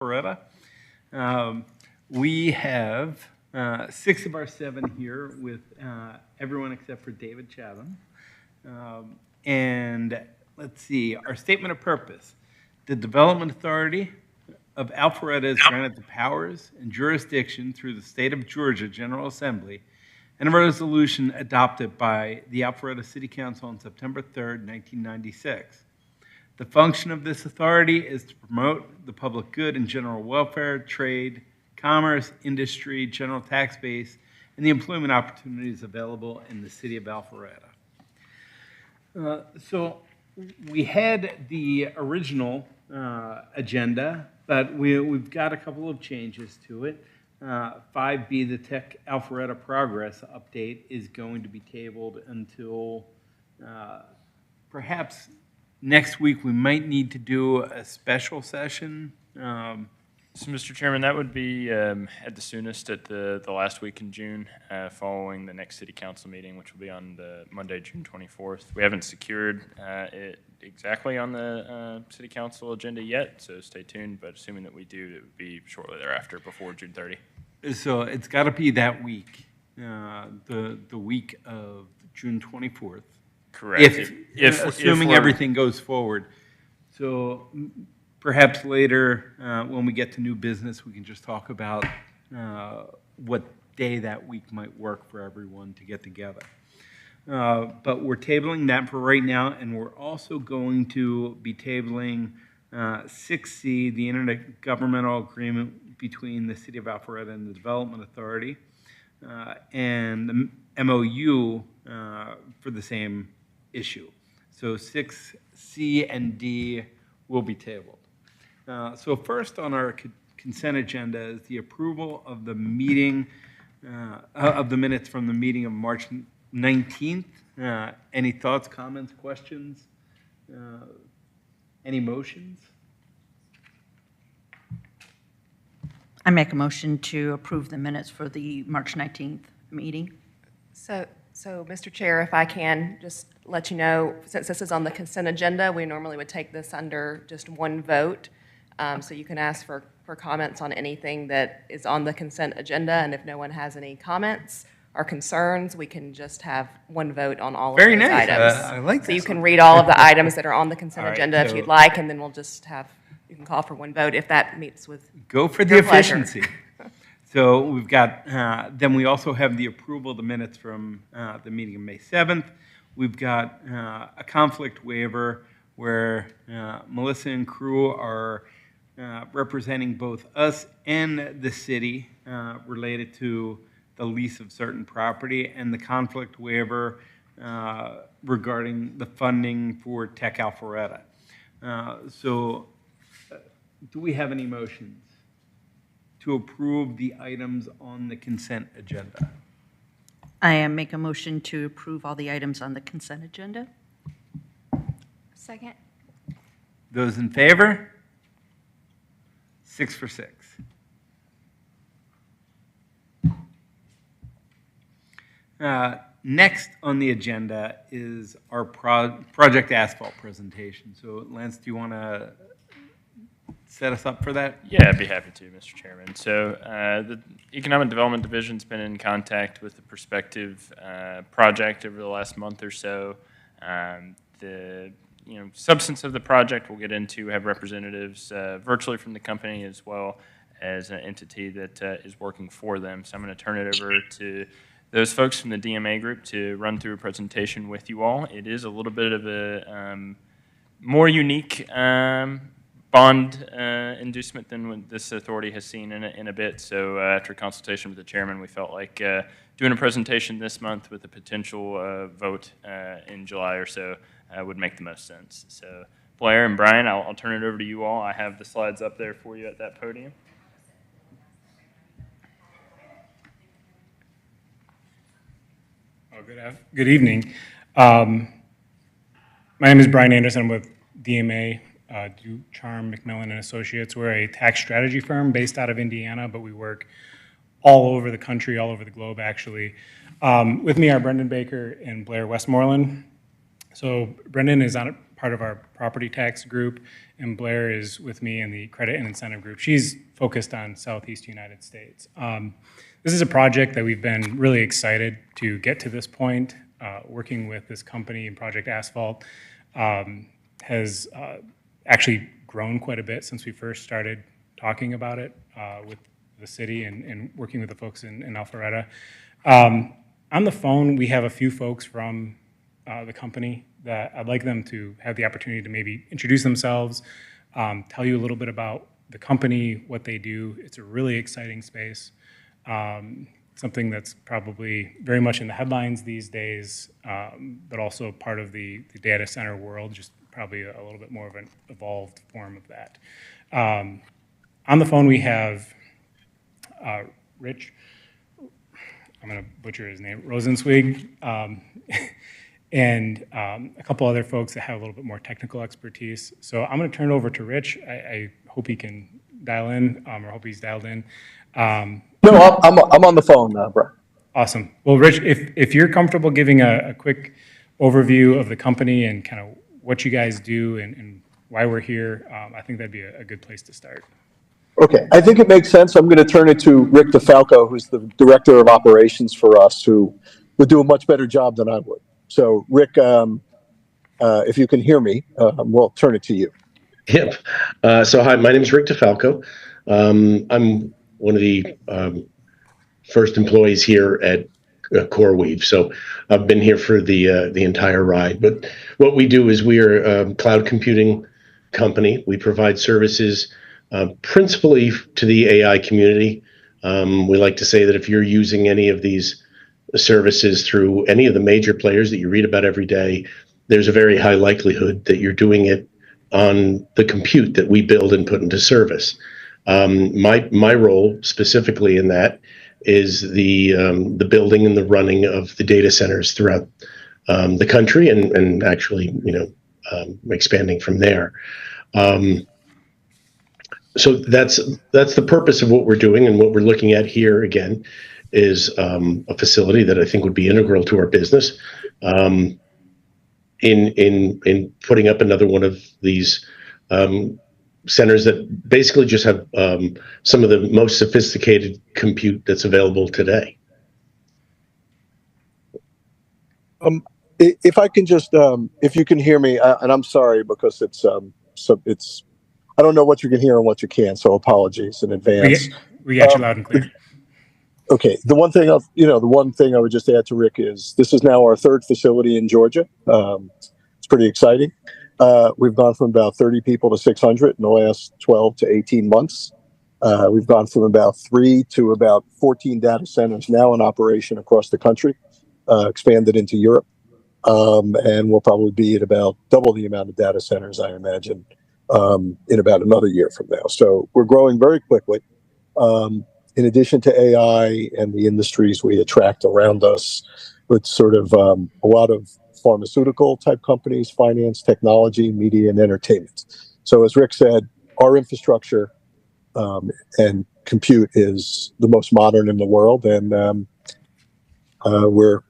Alpharetta. We have 6 of our 7 here with everyone except for David Chatham. And let's see, our statement of purpose. The Development Authority of Alpharetta is granted the powers and jurisdiction through the State of Georgia General Assembly and a resolution adopted by the Alpharetta City Council on September 3rd, 1996. The function of this authority is to promote the public good and general welfare, trade, commerce, industry, general tax base, and the employment opportunities available in the city of Alpharetta. So we had the original agenda, but we've got a couple of changes to it. 5B, the Tech Alpharetta Progress Update, is going to be tabled until perhaps next week. We might need to do a special session. So, Mr. Chairman, that would be at the soonest at the last week in June, following the next City Council meeting, which will be on the Monday, June 24th. We haven't secured it exactly on the City Council agenda yet, so stay tuned. But assuming that we do, it would be shortly thereafter, before June 30. So it's got to be that week, the week of June 24th. Correct. Assuming everything goes forward. So perhaps later, when we get to new business, we can just talk about what day that week might work for everyone to get together. But we're tabling that for right now, and we're also going to be tabling 6C, the intergovernmental agreement between the City of Alpharetta and the Development Authority, and the MOU for the same issue. So 6C and D will be tabled. So first on our consent agenda is the approval of the meeting, of the minutes from the meeting of March 19th. Any thoughts, comments, questions? Any motions? I make a motion to approve the minutes for the March 19th meeting. So, Mr. Chair, if I can just let you know, since this is on the consent agenda, we normally would take this under just one vote. So you can ask for comments on anything that is on the consent agenda, and if no one has any comments or concerns, we can just have one vote on all of those nice. items. I like so this you can one. read all of the items that are on the consent All right, agenda if so you'd like, and then we'll just have, you can call for one vote if that meets with Go for the your pleasure. efficiency. So we've got, then we also have the approval of the minutes from the meeting of May 7th. We've got a conflict waiver where Melissa and crew are representing both us and the city related to the lease of certain property, and the conflict waiver regarding the funding for Tech Alpharetta. So do we have any motions to approve the items on the consent agenda? I make a motion to approve all the items on the consent agenda. Second. Those in favor? 6 for 6. Next on the agenda is our project asphalt presentation. So Lance, do you want to set us up for that? Yeah, I'd be happy to, Mr. Chairman. So the Economic Development Division's been in contact with the prospective project over the last month or so. The substance of the project we'll get into, have representatives virtually from the company as well as an entity that is working for them. So I'm going to turn it over to those folks from the DMA group to run through a presentation with you all. It is a little bit of a more unique bond inducement than what this authority has seen in a bit. So after consultation with the chairman, we felt like doing a presentation this month with a potential vote in July or so would make the most sense. So Blair and Brian, I'll turn it over to you all. I have the slides up there for you at that podium. Good evening. My name is Brian Anderson. I'm with DMA, Charm, McMillan and Associates. We're a tax strategy firm based out of Indiana, but we work all over the country, all over the globe, actually. With me are Brendan Baker and Blair Westmoreland. So Brendan is part of our property tax group, and Blair is with me in the credit and incentive group. She's focused on Southeast United States. This is a project that we've been really excited to get to this point. Working with this company and Project Asphalt has actually grown quite a bit since we first started talking about it with the city and working with the folks in Alpharetta. On the phone, we have a few folks from the company that I'd like them to have the opportunity to maybe introduce themselves, tell you a little bit about the company, what they do. It's a really exciting space, something that's probably very much in the headlines these days, but also part of the data center world, just probably a little bit more of an evolved form of that. On the phone, we have Rich, I'm going to butcher his name, Rosenzweig, and a couple other folks that have a little bit more technical expertise. So I'm going to turn it over to Rich. I hope he can dial in, or hope he's dialed in. No, I'm on the phone, Brian. Awesome. Well, Rich, if you're comfortable giving a quick overview of the company and kind of what you guys do and why we're here, I think that'd be a good place to start. Okay, I think it makes sense. I'm going to turn it to Rick DeFalco, who's the director of operations for us, who would do a much better job than I would. So, Rick, if you can hear me, we'll turn it to you. Yep. So, hi, my name is Rick DeFalco. I'm one of the first employees here at CoreWeave. So, I've been here for the entire ride. But what we do is we are a cloud computing company. We provide services principally to the AI community. We like to say that if you're using any of these services through any of the major players that you read about every day, there's a very high likelihood that you're doing it on the compute that we build and put into service. My role specifically in that is the building and the running of the data centers throughout the country and actually, expanding from there. So that's the purpose of what we're doing, and what we're looking at here again is a facility that I think would be integral to our business in putting up another one of these centers that basically just have some of the most sophisticated compute that's available today. If I can just, if you can hear me, and I'm sorry because it's I don't know what you can hear and what you can't, so apologies in advance. We got you loud and clear. Okay. The one thing I would just add to Rick is this is now our third facility in Georgia. It's pretty exciting. We've gone from about 30 people to 600 in the last 12 to 18 months. We've gone from about 3 to about 14 data centers now in operation across the country, expanded into Europe. And we'll probably be at about double the amount of data centers, I imagine, in about another year from now. So we're growing very quickly. In addition to AI and the industries we attract around us, with sort of a lot of pharmaceutical type companies, finance, technology, media, and entertainment. So as Rick said, our infrastructure and compute is the most modern in the world, and we're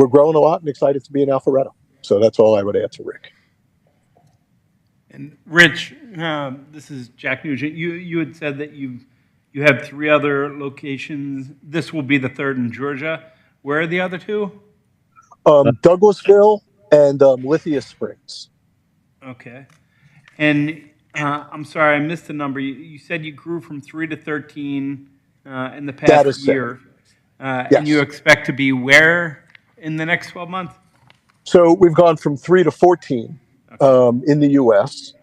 growing a lot and excited to be in Alpharetta. So that's all I would add to Rick. And Rich, this is Jack Nugent. You had said that you have 3 other locations. This will be the third in Georgia. Where are the other 2? Douglasville and Lithia Springs. Okay. And I'm sorry, I missed the number. You said you grew from 3 to 13 in the past year. Yes. And you expect to be where in the next 12 months? So we've gone from 3 to 14 in the U.S.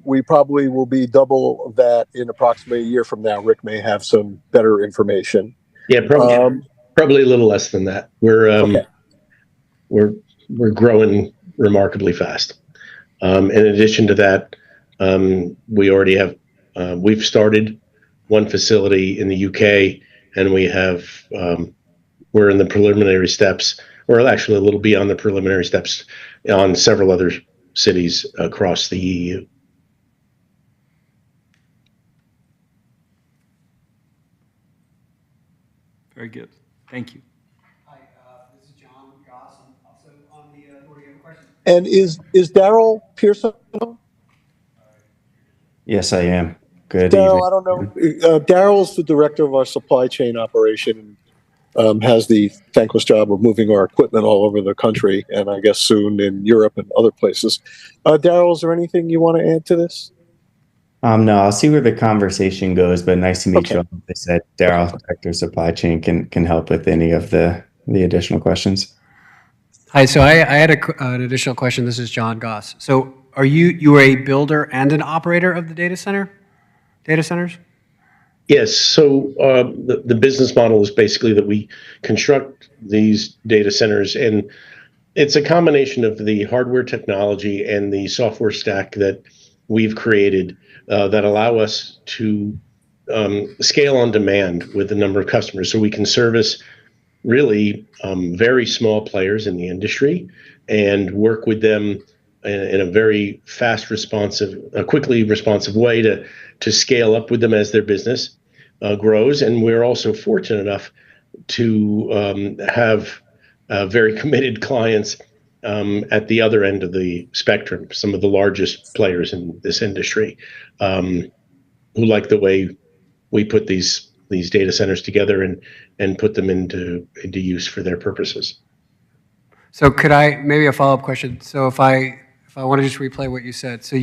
We probably will be double of that in approximately a year from now. Rick may have some better information. Yeah, probably a little less than that. We're growing remarkably fast. In addition to that, we already have we've started one facility in the UK, and we're in the preliminary steps, or actually a little beyond the preliminary steps, on several other cities across the EU. Very good. Thank you. Hi, this is John Goss. I'm also on the board. Do you have a question? And is Daryl Pearson on? Yes, I am. Good evening. Daryl, I don't know. Daryl's the director of our supply chain operation, has the thankless job of moving our equipment all over the country, and I guess soon in Europe and other places. Daryl, is there anything you want to add to this? No, I'll see where the conversation goes, but nice to meet Okay. you all. As I said, Daryl, Director of Supply Chain, can help with any of the additional questions. Hi, so I had an additional question. This is John Goss. So are you are a builder and an operator of the data centers? Yes. So the business model is basically that we construct these data centers, and it's a combination of the hardware technology and the software stack that we've created that allow us to scale on demand with the number of customers. So we can service really very small players in the industry and work with them in a very fast, quickly responsive way to scale up with them as their business grows. And we're also fortunate enough to have very committed clients at the other end of the spectrum, some of the largest players in this industry, who like the way we put these data centers together and put them into use for their purposes. So could I, maybe a follow-up question. So if I want to just replay what you said. So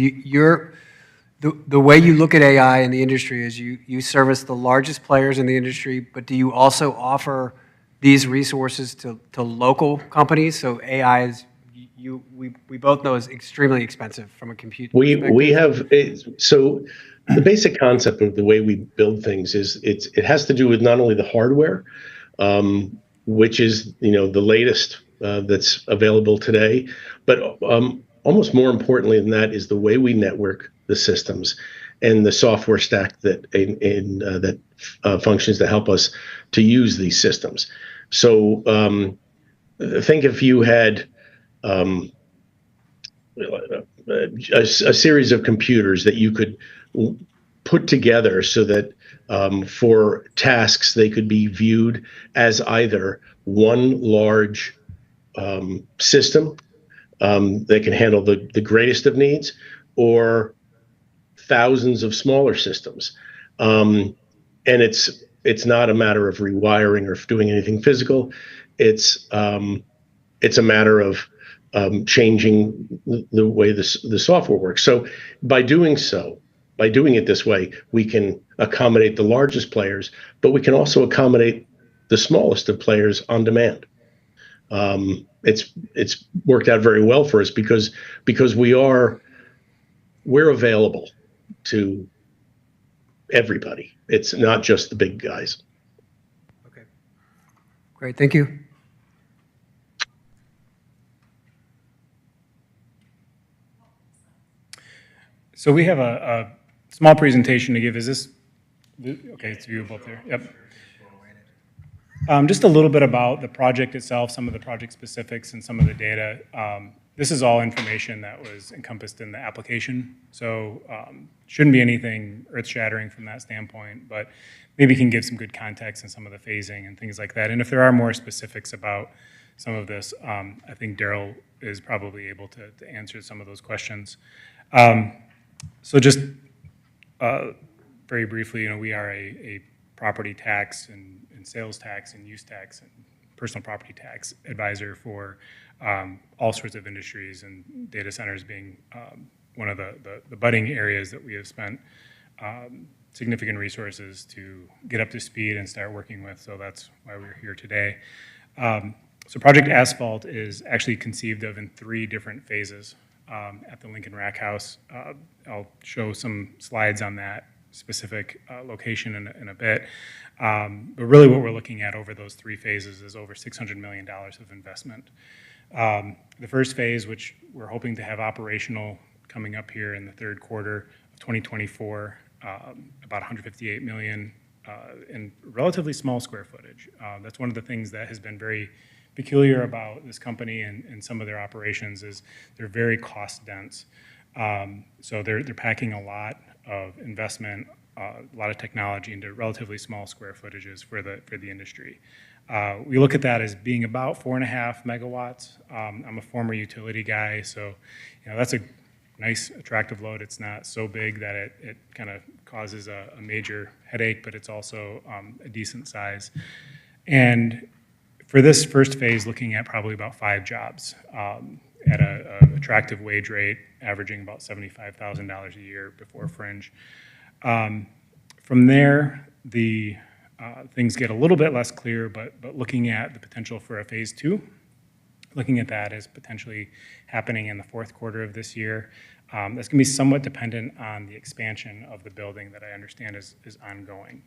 the way you look at AI in the industry is you service the largest players in the industry, but do you also offer these resources to local companies? So AI is, we both know, is extremely expensive from a compute perspective. We have, so the basic concept of the way we build things is it has to do with not only the hardware, which is the latest that's available today, but almost more importantly than that is the way we network the systems and the software stack that functions to help us to use these systems. So think if you had a series of computers that you could put together so that for tasks they could be viewed as either one large system that can handle the greatest of needs, or thousands of smaller systems. And it's not a matter of rewiring or doing anything physical. It's a matter of changing the way the software works. So by doing it this way, we can accommodate the largest players, but we can also accommodate the smallest of players on demand. It's worked out very well for us because we're available to everybody. It's not just the big guys. Okay, great, thank you. So we have a small presentation to give. Is this, okay, it's viewable there, yep. Just a little bit about the project itself, some of the project specifics and some of the data. This is all information that was encompassed in the application, so shouldn't be anything earth-shattering from that standpoint, but maybe can give some good context and some of the phasing and things like that. And if there are more specifics about some of this, I think Daryl is probably able to answer some of those questions. So just very briefly, we are a property tax and sales tax and use tax and personal property tax advisor for all sorts of industries, and data centers being one of the budding areas that we have spent significant resources to get up to speed and start working with. So that's why we're here today. So Project Asphalt is actually conceived of in 3 different phases at the Lincoln Rack House. I'll show some slides on that specific location in a bit. But really what we're looking at over those 3 phases is over $600 million of investment. The first phase, which we're hoping to have operational coming up here in the 3rd quarter of 2024, about $158 million in relatively small square footage. That's one of the things that has been very peculiar about this company and some of their operations is they're very cost dense. So they're packing a lot of investment, a lot of technology into relatively small square footages for the industry. We look at that as being about 4.5 megawatts. I'm a former utility guy, so that's a nice, attractive load. It's not so big that it kind of causes a major headache, but it's also a decent size. And for this first phase, looking at probably about 5 jobs at an attractive wage rate, averaging about $75,000 a year before fringe. From there, the things get a little bit less clear, but looking at the potential for a phase 2, looking at that as potentially happening in the fourth quarter of this year. That's going to be somewhat dependent on the expansion of the building that I understand is ongoing.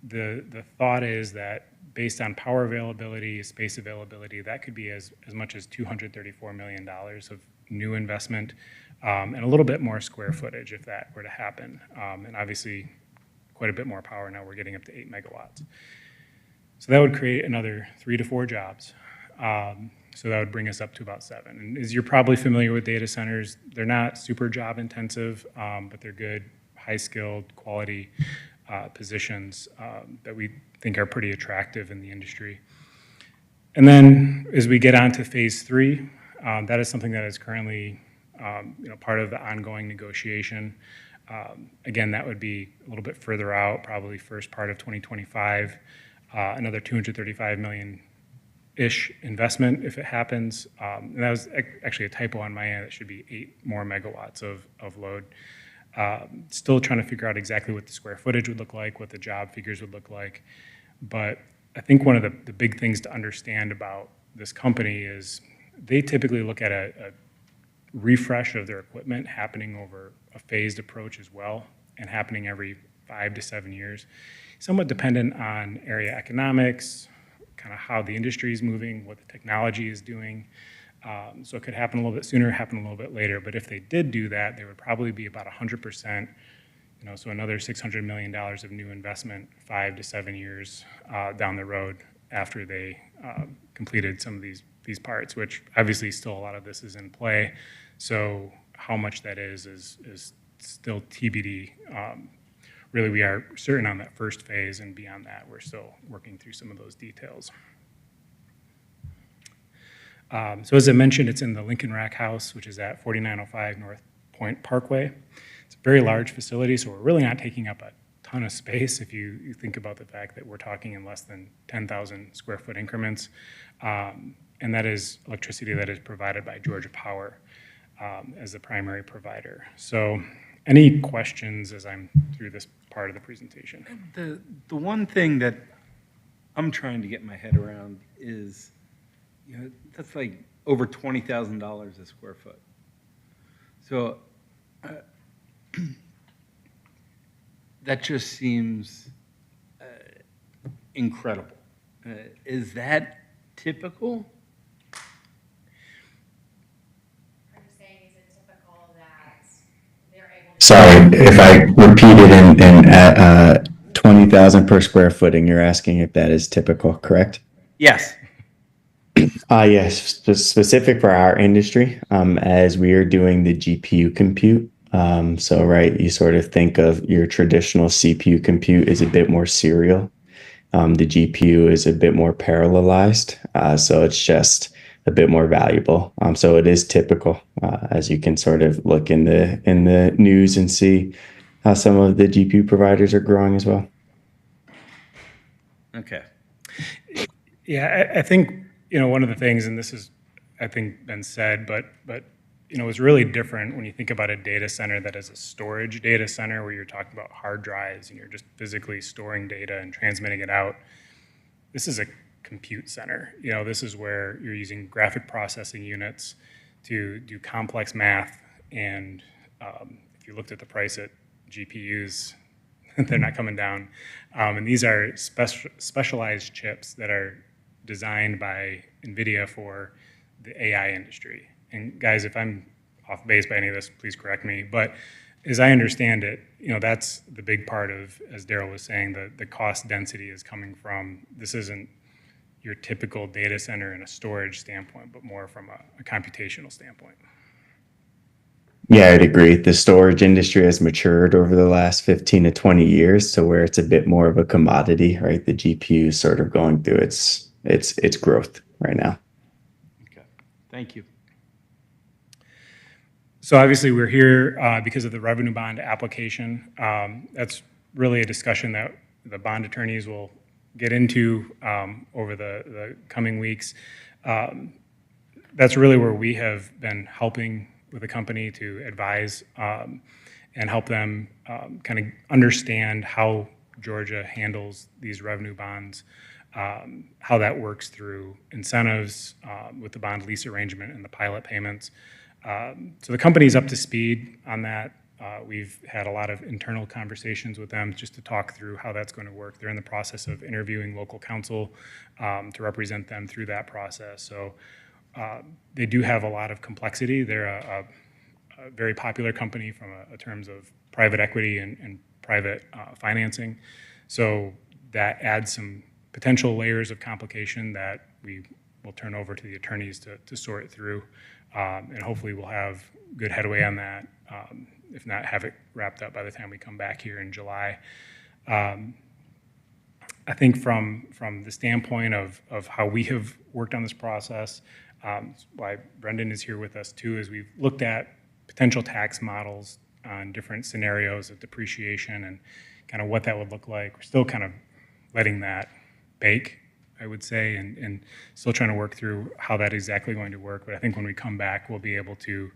The thought is that based on power availability, space availability, that could be as much as $234 million of new investment, and a little bit more square footage if that were to happen. And obviously, quite a bit more power now. We're getting up to 8 megawatts. So that would create another 3 to 4 jobs. So that would bring us up to about 7. And as you're probably familiar with data centers, they're not super job intensive, but they're good, high-skilled, quality positions that we think are pretty attractive in the industry. And then as we get on to phase 3, that is something that is currently part of the ongoing negotiation. Again, that would be a little bit further out, probably first part of 2025, another $235 million-ish investment if it happens. And that was actually a typo on my end. It should be 8 more megawatts of load. Still trying to figure out exactly what the square footage would look like, what the job figures would look like. But I think one of the big things to understand about this company is they typically look at a refresh of their equipment happening over a phased approach as well, and happening every 5 to 7 years, somewhat dependent on area economics, kind of how the industry is moving, what the technology is doing. So it could happen a little bit sooner, happen a little bit later. But if they did do that, there would probably be about 100%, so another $600 million of new investment 5 to 7 years down the road after they completed some of these parts, which obviously still a lot of this is in play. So how much that is still TBD. Really, we are certain on that first phase, and beyond that, we're still working through some of those details. So as I mentioned, it's in the Lincoln Rack House, which is at 4905 North Point Parkway. It's a very large facility, so we're really not taking up a ton of space if you think about the fact that we're talking in less than 10,000 square foot increments. And that is electricity that is provided by Georgia Power as the primary provider. So any questions as I'm through this part of the presentation? The one thing that I'm trying to get my head around is, that's like over $20,000 a square foot. So that just seems incredible. Is that typical? Sorry, if I repeated in 20,000 per square foot, and you're asking if that is typical, correct? Yes. Yes, specific for our industry, as we are doing the GPU compute. So, right, you sort of think of your traditional CPU compute is a bit more serial. The GPU is a bit more parallelized, so it's just a bit more valuable. So it is typical, as you can sort of look in the news and see how some of the GPU providers are growing as well. Okay. Yeah, I think one of the things, and this is I think been said, but it's really different when you think about a data center that is a storage data center where you're talking about hard drives and you're just physically storing data and transmitting it out. This is a compute center. This is where you're using graphic processing units to do complex math. And if you looked at the price at GPUs, they're not coming down. And these are specialized chips that are designed by NVIDIA for the AI industry. And guys, if I'm off base by any of this, please correct me. But as I understand it, that's the big part of, as Daryl was saying, the cost density is coming from, this isn't your typical data center in a storage standpoint, but more from a computational standpoint. Yeah, I'd agree. The storage industry has matured over the last 15 to 20 years to where it's a bit more of a commodity, right? The GPU is sort of going through its growth right now. Okay, thank you. So obviously, we're here because of the revenue bond application. That's really a discussion that the bond attorneys will get into over the coming weeks. That's really where we have been helping with the company to advise and help them kind of understand how Georgia handles these revenue bonds, how that works through incentives with the bond lease arrangement and the pilot payments. So the company's up to speed on that. We've had a lot of internal conversations with them just to talk through how that's going to work. They're in the process of interviewing local counsel to represent them through that process. So they do have a lot of complexity. They're a very popular company from a terms of private equity and private financing. So that adds some potential layers of complication that we will turn over to the attorneys to sort through. And hopefully we'll have good headway on that, if not have it wrapped up by the time we come back here in July. I think from the standpoint of how we have worked on this process, why Brendan is here with us too, is we've looked at potential tax models on different scenarios of depreciation and kind of what that would look like. We're still kind of letting that bake, I would say, and still trying to work through how that exactly going to work. But I think when we come back, we'll be able to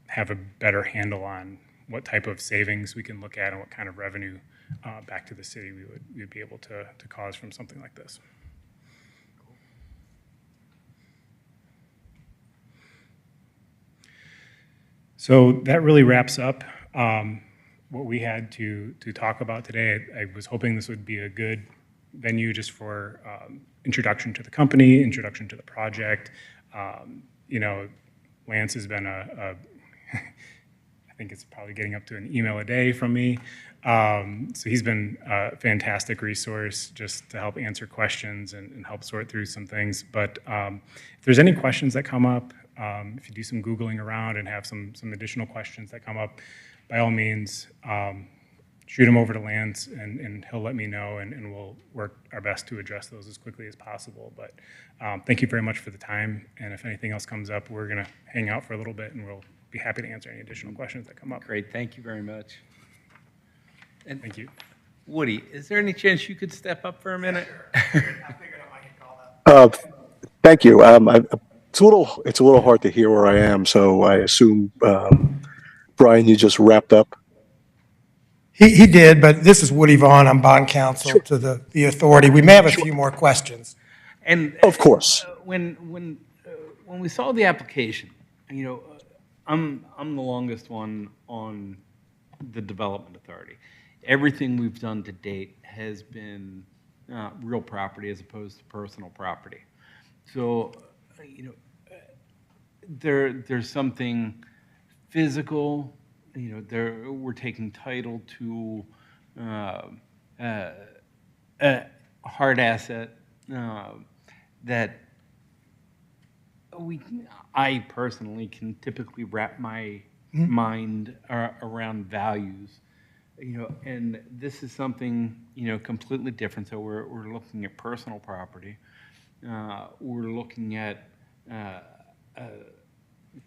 have a better handle on what type of savings we can look at and what kind of revenue back to the city we would be able to cause from something like this. So that really wraps up what we had to talk about today. I was hoping this would be a good venue just for introduction to the company, introduction to the project. You know, Lance has been I think it's probably getting up to an email a day from me. So he's been a fantastic resource just to help answer questions and help sort through some things. But if there's any questions that come up, if you do some Googling around and have some additional questions that come up, by all means, shoot them over to Lance and he'll let me know and we'll work our best to address those as quickly as possible. But thank you very much for the time. And if anything else comes up, we're going to hang out for a little bit and we'll be happy to answer any additional questions that come up. Great, thank you very much. And Thank you. Woody, is there any chance you could step up for a minute? Thank you. It's a little hard to hear where I am, so I assume, Brian, you just wrapped up. He did, but this is Woody Vaughn. I'm bond counsel to the authority. We may have a few more questions. And Of course. when we saw the application, you know, I'm the longest one on the development authority. Everything we've done to date has been real property as opposed to personal property. So, you know, there's something physical. You know, we're taking title to a hard asset that I personally can typically wrap my mind around values. You know, and this is something, you know, completely different. So we're looking at personal property. We're looking at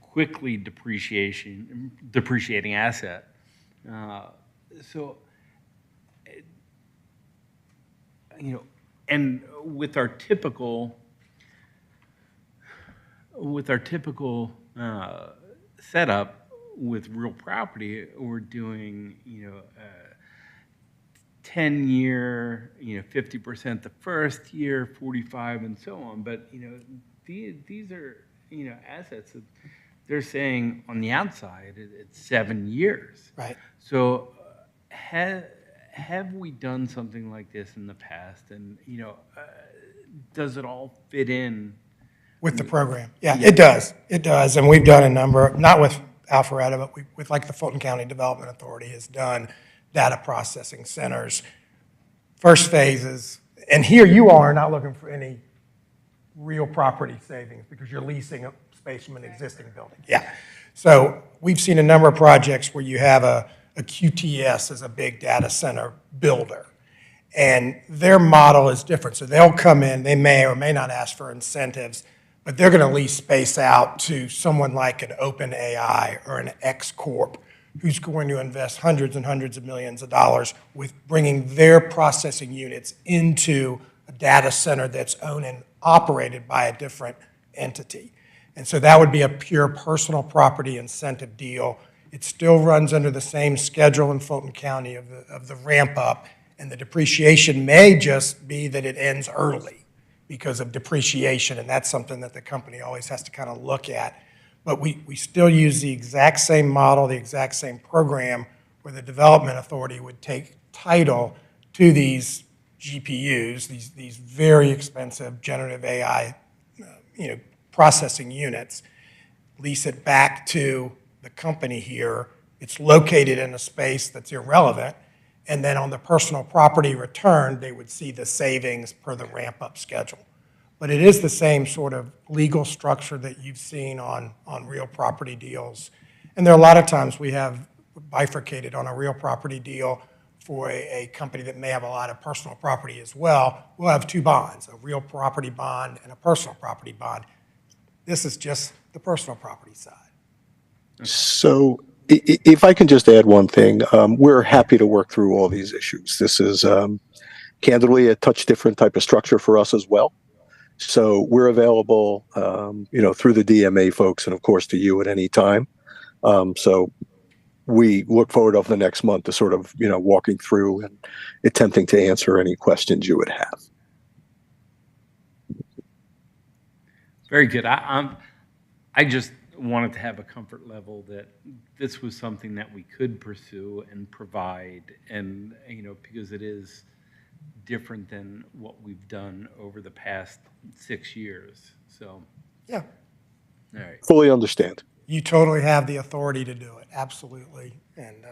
quickly depreciating asset. So, you know, and with our typical setup with real property, we're doing, you know, 10-year, you know, 50% the first year, 45, and so on. But you know, these are, you know, assets that they're saying on the outside it's 7 years. Right. So have we done something like this in the past? And you know, does it all fit in With the program. Yeah, it does. It does. And we've done a number, not with Alpharetta, but with like the Fulton County Development Authority has done data processing centers, first phases. And here you are not looking for any real property savings because you're leasing a space from an existing building. Yeah. So we've seen a number of projects where you have a QTS as a big data center builder, and their model is different. So they'll come in, they may or may not ask for incentives, but they're going to lease space out to someone like an OpenAI or an X Corp, who's going to invest hundreds and hundreds of millions of dollars with bringing their processing units into a data center that's owned and operated by a different entity. And so that would be a pure personal property incentive deal. It still runs under the same schedule in Fulton County of the ramp up, and the depreciation may just be that it ends early because of depreciation, and that's something that the company always has to kind of look at. But we still use the exact same model, the exact same program, where the development authority would take title to these GPUs, these very expensive generative AI, processing units, lease it back to the company here. It's located in a space that's irrelevant, and then on the personal property return, they would see the savings per the ramp-up schedule. But it is the same sort of legal structure that you've seen on real property deals. And there are a lot of times we have bifurcated on a real property deal for a company that may have a lot of personal property as well. We'll have two bonds, a real property bond and a personal property bond. This is just the personal property side. So if I can just add one thing, we're happy to work through all these issues. This is candidly a touch different type of structure for us as well. So we're available, through the DMA folks and of course to you at any time. So we look forward over the next month to sort of, walking through and attempting to answer any questions you would have. Very good. I just wanted to have a comfort level that this was something that we could pursue and provide, and because it is different than what we've done over the past 6 years. So yeah, all right. Fully understand. You totally have the authority to do it, absolutely, and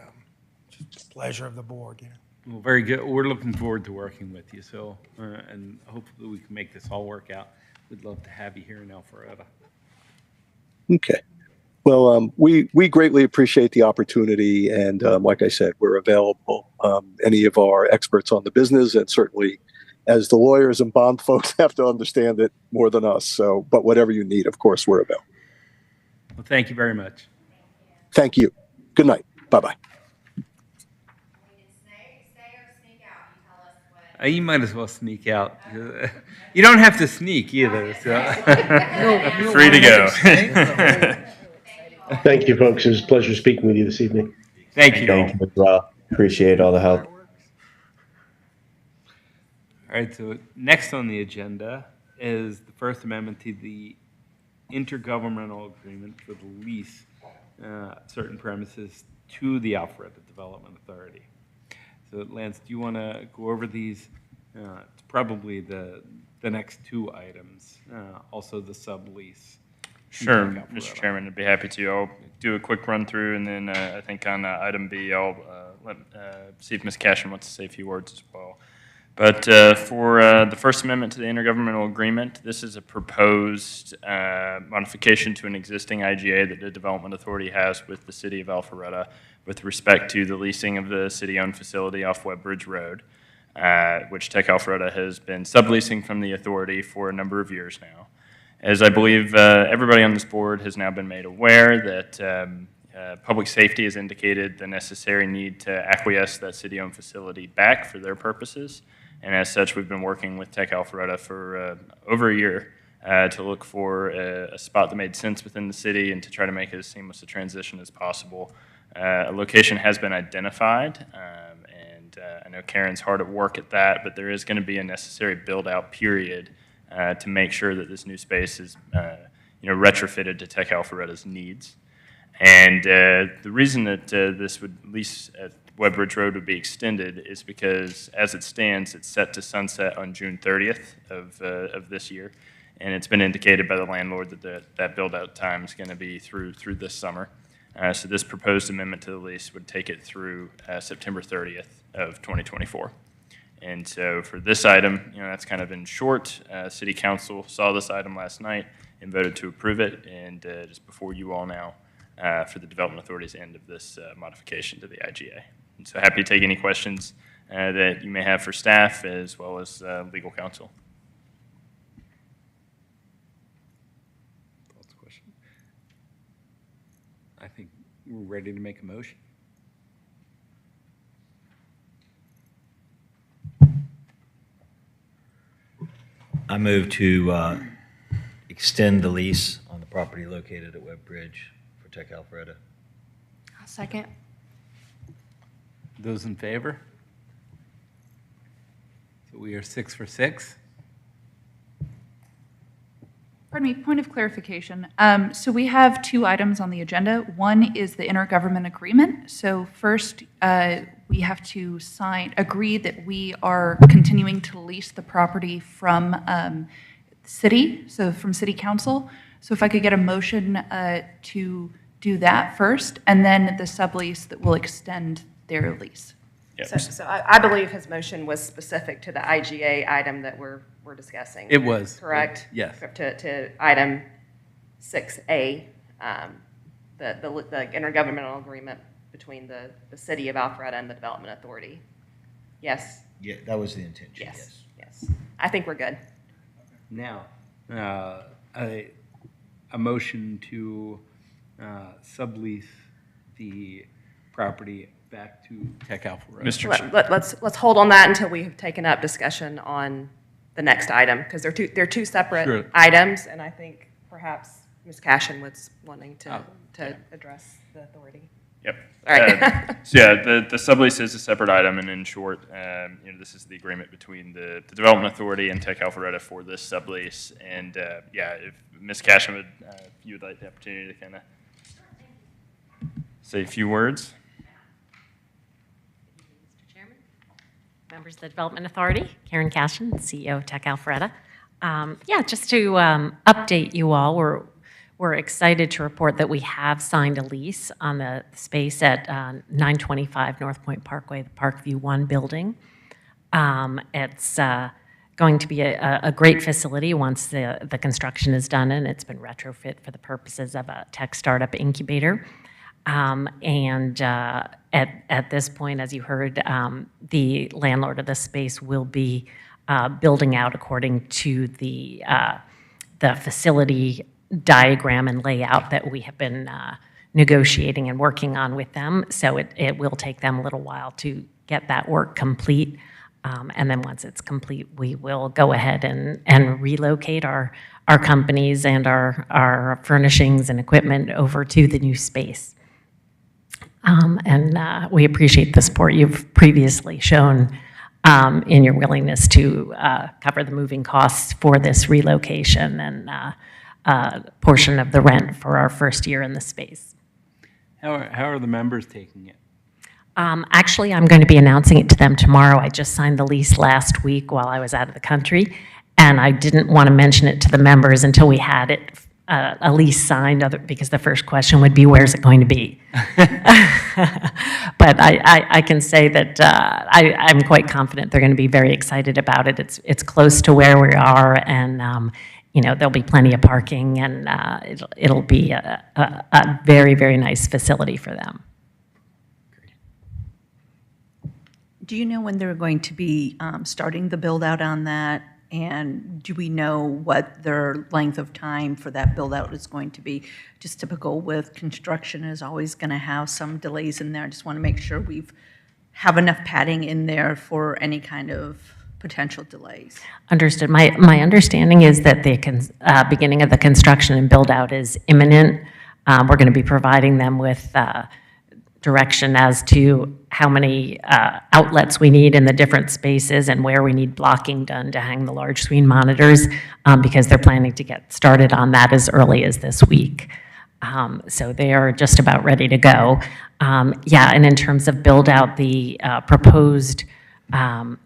just pleasure of the board. Well, very good. We're looking forward to working with you. So and hopefully we can make this all work out. We'd love to have you here in Alpharetta. Okay. Well, we greatly appreciate the opportunity, and like I said, we're available. Any of our experts on the business, and certainly as the lawyers and bond folks have to understand it more than us. So, but whatever you need, of course, we're available. Well, thank you very much. Thank you. Good night. Bye-bye. You might as well sneak out. You don't have to sneak either. So. You're free to go. Thank you, folks. It was a pleasure speaking with you this evening. Thank you. Thank you as well. Appreciate all the help. All right, so next on the agenda is the First Amendment to the Intergovernmental Agreement for the lease certain premises to the Alpharetta Development Authority. So Lance, do you want to go over these? It's probably the next two items, also the sublease. Sure, Mr. Chairman, I'd be happy to. I'll do a quick run through, and then I think on item B, I'll see if Ms. Cashin wants to say a few words as well. But for the First Amendment to the Intergovernmental Agreement, this is a proposed modification to an existing IGA that the Development Authority has with the City of Alpharetta with respect to the leasing of the city-owned facility off Webbridge Road, which Tech Alpharetta has been subleasing from the authority for a number of years now. As I believe everybody on this board has now been made aware that public safety has indicated the necessary need to acquiesce that city-owned facility back for their purposes. And as such, we've been working with Tech Alpharetta for over a year to look for a spot that made sense within the city and to try to make it as seamless a transition as possible. A location has been identified, and I know Karen's hard at work at that, but there is going to be a necessary build-out period to make sure that this new space is retrofitted to Tech Alpharetta's needs. And the reason that this lease at Webbridge Road would be extended is because, as it stands, it's set to sunset on June 30th of this year, and it's been indicated by the landlord that that build-out time is going to be through this summer. So this proposed amendment to the lease would take it through September 30th of 2024. And so for this item, that's kind of in short. City Council saw this item last night and voted to approve it, and just before you all now, for the Development Authority's end of this modification to the IGA. And so happy to take any questions that you may have for staff as well as legal counsel. I think we're ready to make a motion. I move to extend the lease on the property located at Webb Bridge for Tech Alpharetta. I'll second. Those in favor? So we are 6 for 6. Pardon me, point of clarification. So we have 2 items on the agenda. One is the intergovernment agreement. So first, we have to agree that we are continuing to lease the property from city, so from city council. So if I could get a motion to do that first, and then the sublease that will extend their lease. Yep. So I believe his motion was specific to the IGA item that we're discussing. It was. Correct? Yes. To item 6A, the intergovernmental agreement between the city of Alpharetta and the Development Authority. Yes? Yeah, that was the intention, Yes. Yes. I think we're good. Now, a motion to sublease the property back to Tech Alpharetta. Mr. Chair. Let's hold on that until we have taken up discussion on the next item, because they're two separate Sure. items, and I think perhaps Ms. Cashin was wanting to address the authority. Yep. All right. So yeah, the sublease is a separate item, and in short, this is the agreement between the Development Authority and Tech Alpharetta for this sublease. And yeah, if Ms. Cashin would, if you would like the opportunity to kind of say a few words. Mr. Chairman, members of the Development Authority, Karen Cashin, CEO of Tech Alpharetta. Yeah, just to update you all, we're excited to report that we have signed a lease on the space at 925 North Point Parkway, the Parkview 1 building. It's going to be a great facility once the construction is done, and it's been retrofit for the purposes of a tech startup incubator. At this point, as you heard, the landlord of the space will be building out according to the facility diagram and layout that we have been negotiating and working on with them. So it will take them a little while to get that work complete. And then once it's complete, we will go ahead and relocate our companies and our furnishings and equipment over to the new space. We appreciate the support you've previously shown in your willingness to cover the moving costs for this relocation and portion of the rent for our first year in the space. How are the members taking it? Actually, I'm going to be announcing it to them tomorrow. I just signed the lease last week while I was out of the country, and I didn't want to mention it to the members until we had it a lease signed, because the first question would be, where's it going to be? But I can say that I'm quite confident they're going to be very excited about it. It's close to where we are, and there'll be plenty of parking, and it'll be a very, very nice facility for them. Do you know when they're going to be starting the build-out on that? And do we know what their length of time for that build-out is going to be? Just typical with construction is always going to have some delays in there. I just want to make sure we have enough padding in there for any kind of potential delays. Understood. My understanding is that the beginning of the construction and build-out is imminent. We're going to be providing them with direction as to how many outlets we need in the different spaces and where we need blocking done to hang the large screen monitors, because they're planning to get started on that as early as this week. So they are just about ready to go. Yeah, and in terms of build out, the proposed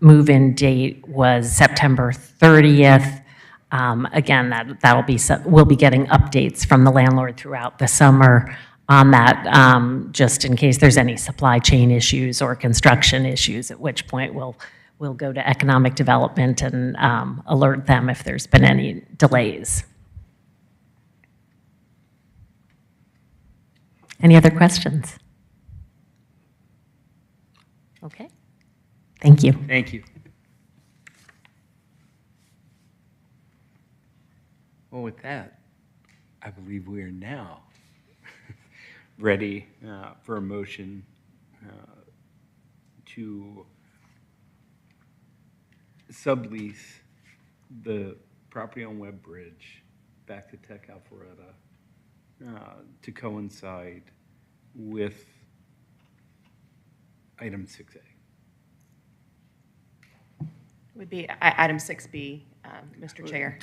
move-in date was September 30th. Again, we'll be getting updates from the landlord throughout the summer on that, just in case there's any supply chain issues or construction issues, at which point we'll go to economic development and alert them if there's been any delays. Any other questions? Okay. Thank you. Thank you. Well, with that, I believe we are now ready for a motion to sublease the property on Webb Bridge back to Tech Alpharetta to coincide with item 6A. Would be item 6B, Mr. Chair.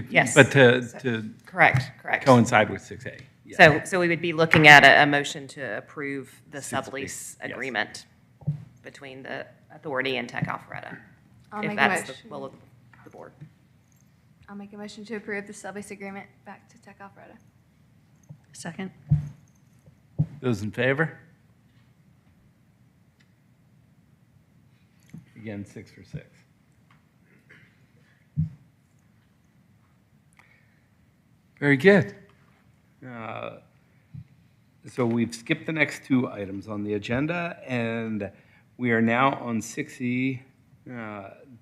Yes. But to Correct. coincide with 6A. Yeah. So we would be looking at a motion to approve the 6B, sublease yes. agreement between the authority and Tech Alpharetta. I'll If make a that's the motion. will of the board. I'll make a motion to approve the sublease agreement back to Tech Alpharetta. Second? Those in favor? Again, 6 for 6. Very good. So we've skipped the next two items on the agenda, and we are now on 6E,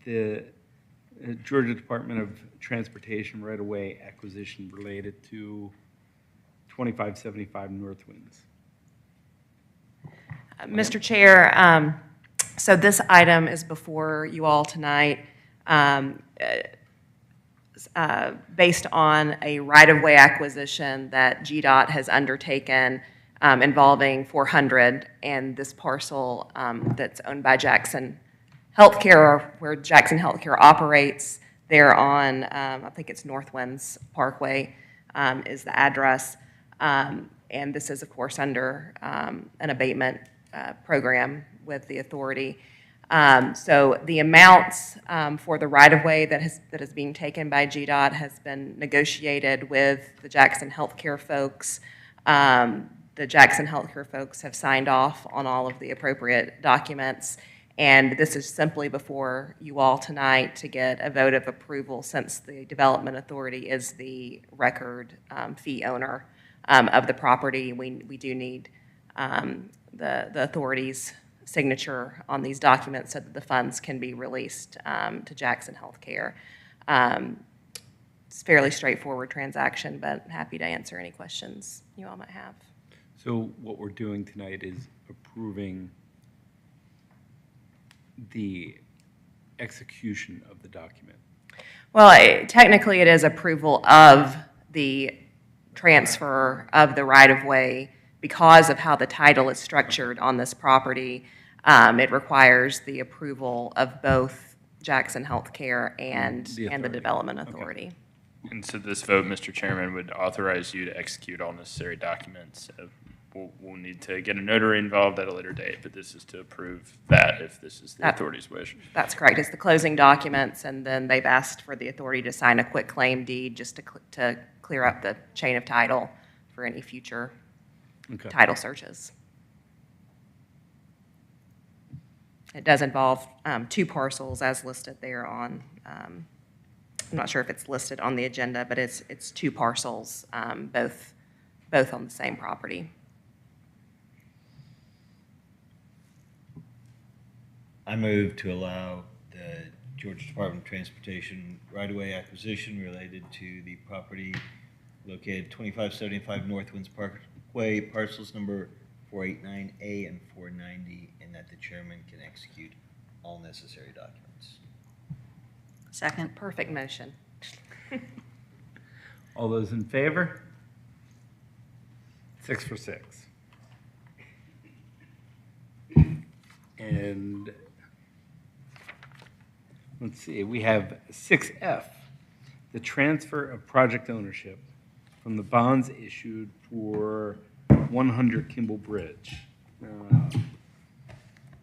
the Georgia Department of Transportation right-of-way acquisition related to 2575 North Winds. Mr. Chair, so this item is before you all tonight based on a right-of-way acquisition that GDOT has undertaken involving 400 and this parcel that's owned by Jackson Healthcare, where Jackson Healthcare operates there on, I think it's North Winds Parkway is the address. And this is, of course, under an abatement program with the authority. So the amounts for the right-of-way that is being taken by GDOT has been negotiated with the Jackson Healthcare folks. The Jackson Healthcare folks have signed off on all of the appropriate documents, and this is simply before you all tonight to get a vote of approval, since the Development Authority is the record fee owner of the property. We do need the authority's signature on these documents so that the funds can be released to Jackson Healthcare. It's a fairly straightforward transaction, but happy to answer any questions you all might have. So what we're doing tonight is approving the execution of the document. Well, technically it is approval of the transfer of the right-of-way because of how the title is structured on this property. It requires the approval of both Jackson Healthcare and the Development Authority. Okay. And so this vote, Mr. Chairman, would authorize you to execute all necessary documents. So we'll need to get a notary involved at a later date, but this is to approve that if this is the authority's wish. That's correct. It's the closing documents, and then they've asked for the authority to sign a quick claim deed just to clear up the chain of title for any future title searches. It does involve two parcels as listed there on, I'm not sure if it's listed on the agenda, but it's two parcels, both on the same property. I move to allow the Georgia Department of Transportation right-of-way acquisition related to the property located 2575 North Winds Parkway, parcels number 489A and 490, and that the chairman can execute all necessary documents. Second. Perfect motion. All those in favor? 6 for 6. And let's see, we have 6F, the transfer of project ownership from the bonds issued for 100 Kimball Bridge,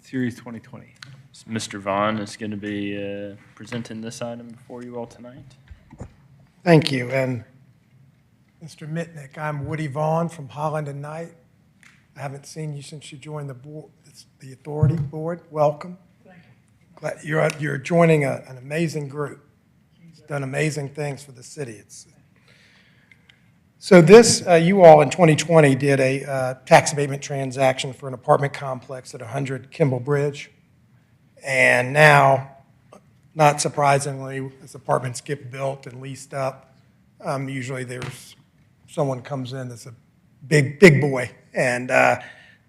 Series 2020. So Mr. Vaughn is going to be presenting this item before you all tonight. Thank you. And Mr. Mitnick, I'm Woody Vaughn from Holland and Knight. I haven't seen you since you joined the board, the authority board. Welcome. Glad you're joining an amazing group. It's done amazing things for the city. So this, you all in 2020 did a tax abatement transaction for an apartment complex at 100 Kimball Bridge. And now, not surprisingly, as apartments get built and leased up, usually there's someone comes in that's a big boy, and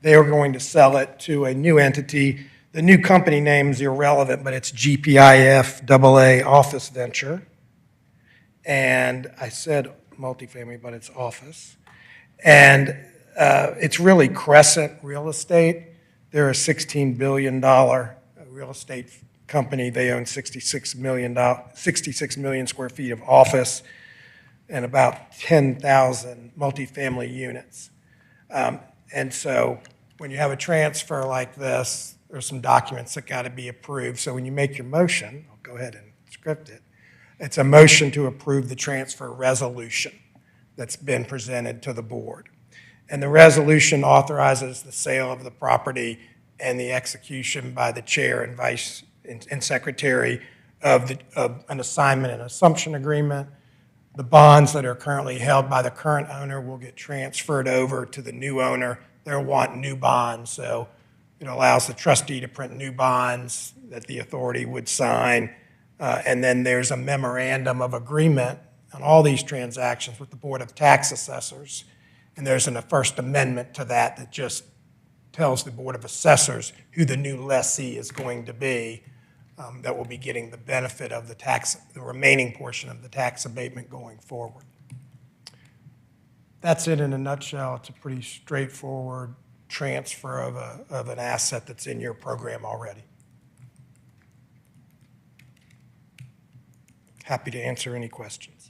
they are going to sell it to a new entity. The new company name's irrelevant, but it's GPIF AA Office Venture. And I said multifamily, but it's office. And it's really Crescent Real Estate. They're a $16 billion real estate company. They own 66 million square feet of office and about 10,000 multifamily units. And so when you have a transfer like this, there's some documents that got to be approved. So when you make your motion, I'll go ahead and script it. It's a motion to approve the transfer resolution that's been presented to the board. And the resolution authorizes the sale of the property and the execution by the chair and vice and secretary of an assignment and assumption agreement. The bonds that are currently held by the current owner will get transferred over to the new owner. They'll want new bonds, so it allows the trustee to print new bonds that the authority would sign. And then there's a memorandum of agreement on all these transactions with the Board of Tax Assessors. And there's a First Amendment to that that just tells the Board of Assessors who the new lessee is going to be that will be getting the benefit of the remaining portion of the tax abatement going forward. That's it in a nutshell. It's a pretty straightforward transfer of an asset that's in your program already. Happy to answer any questions.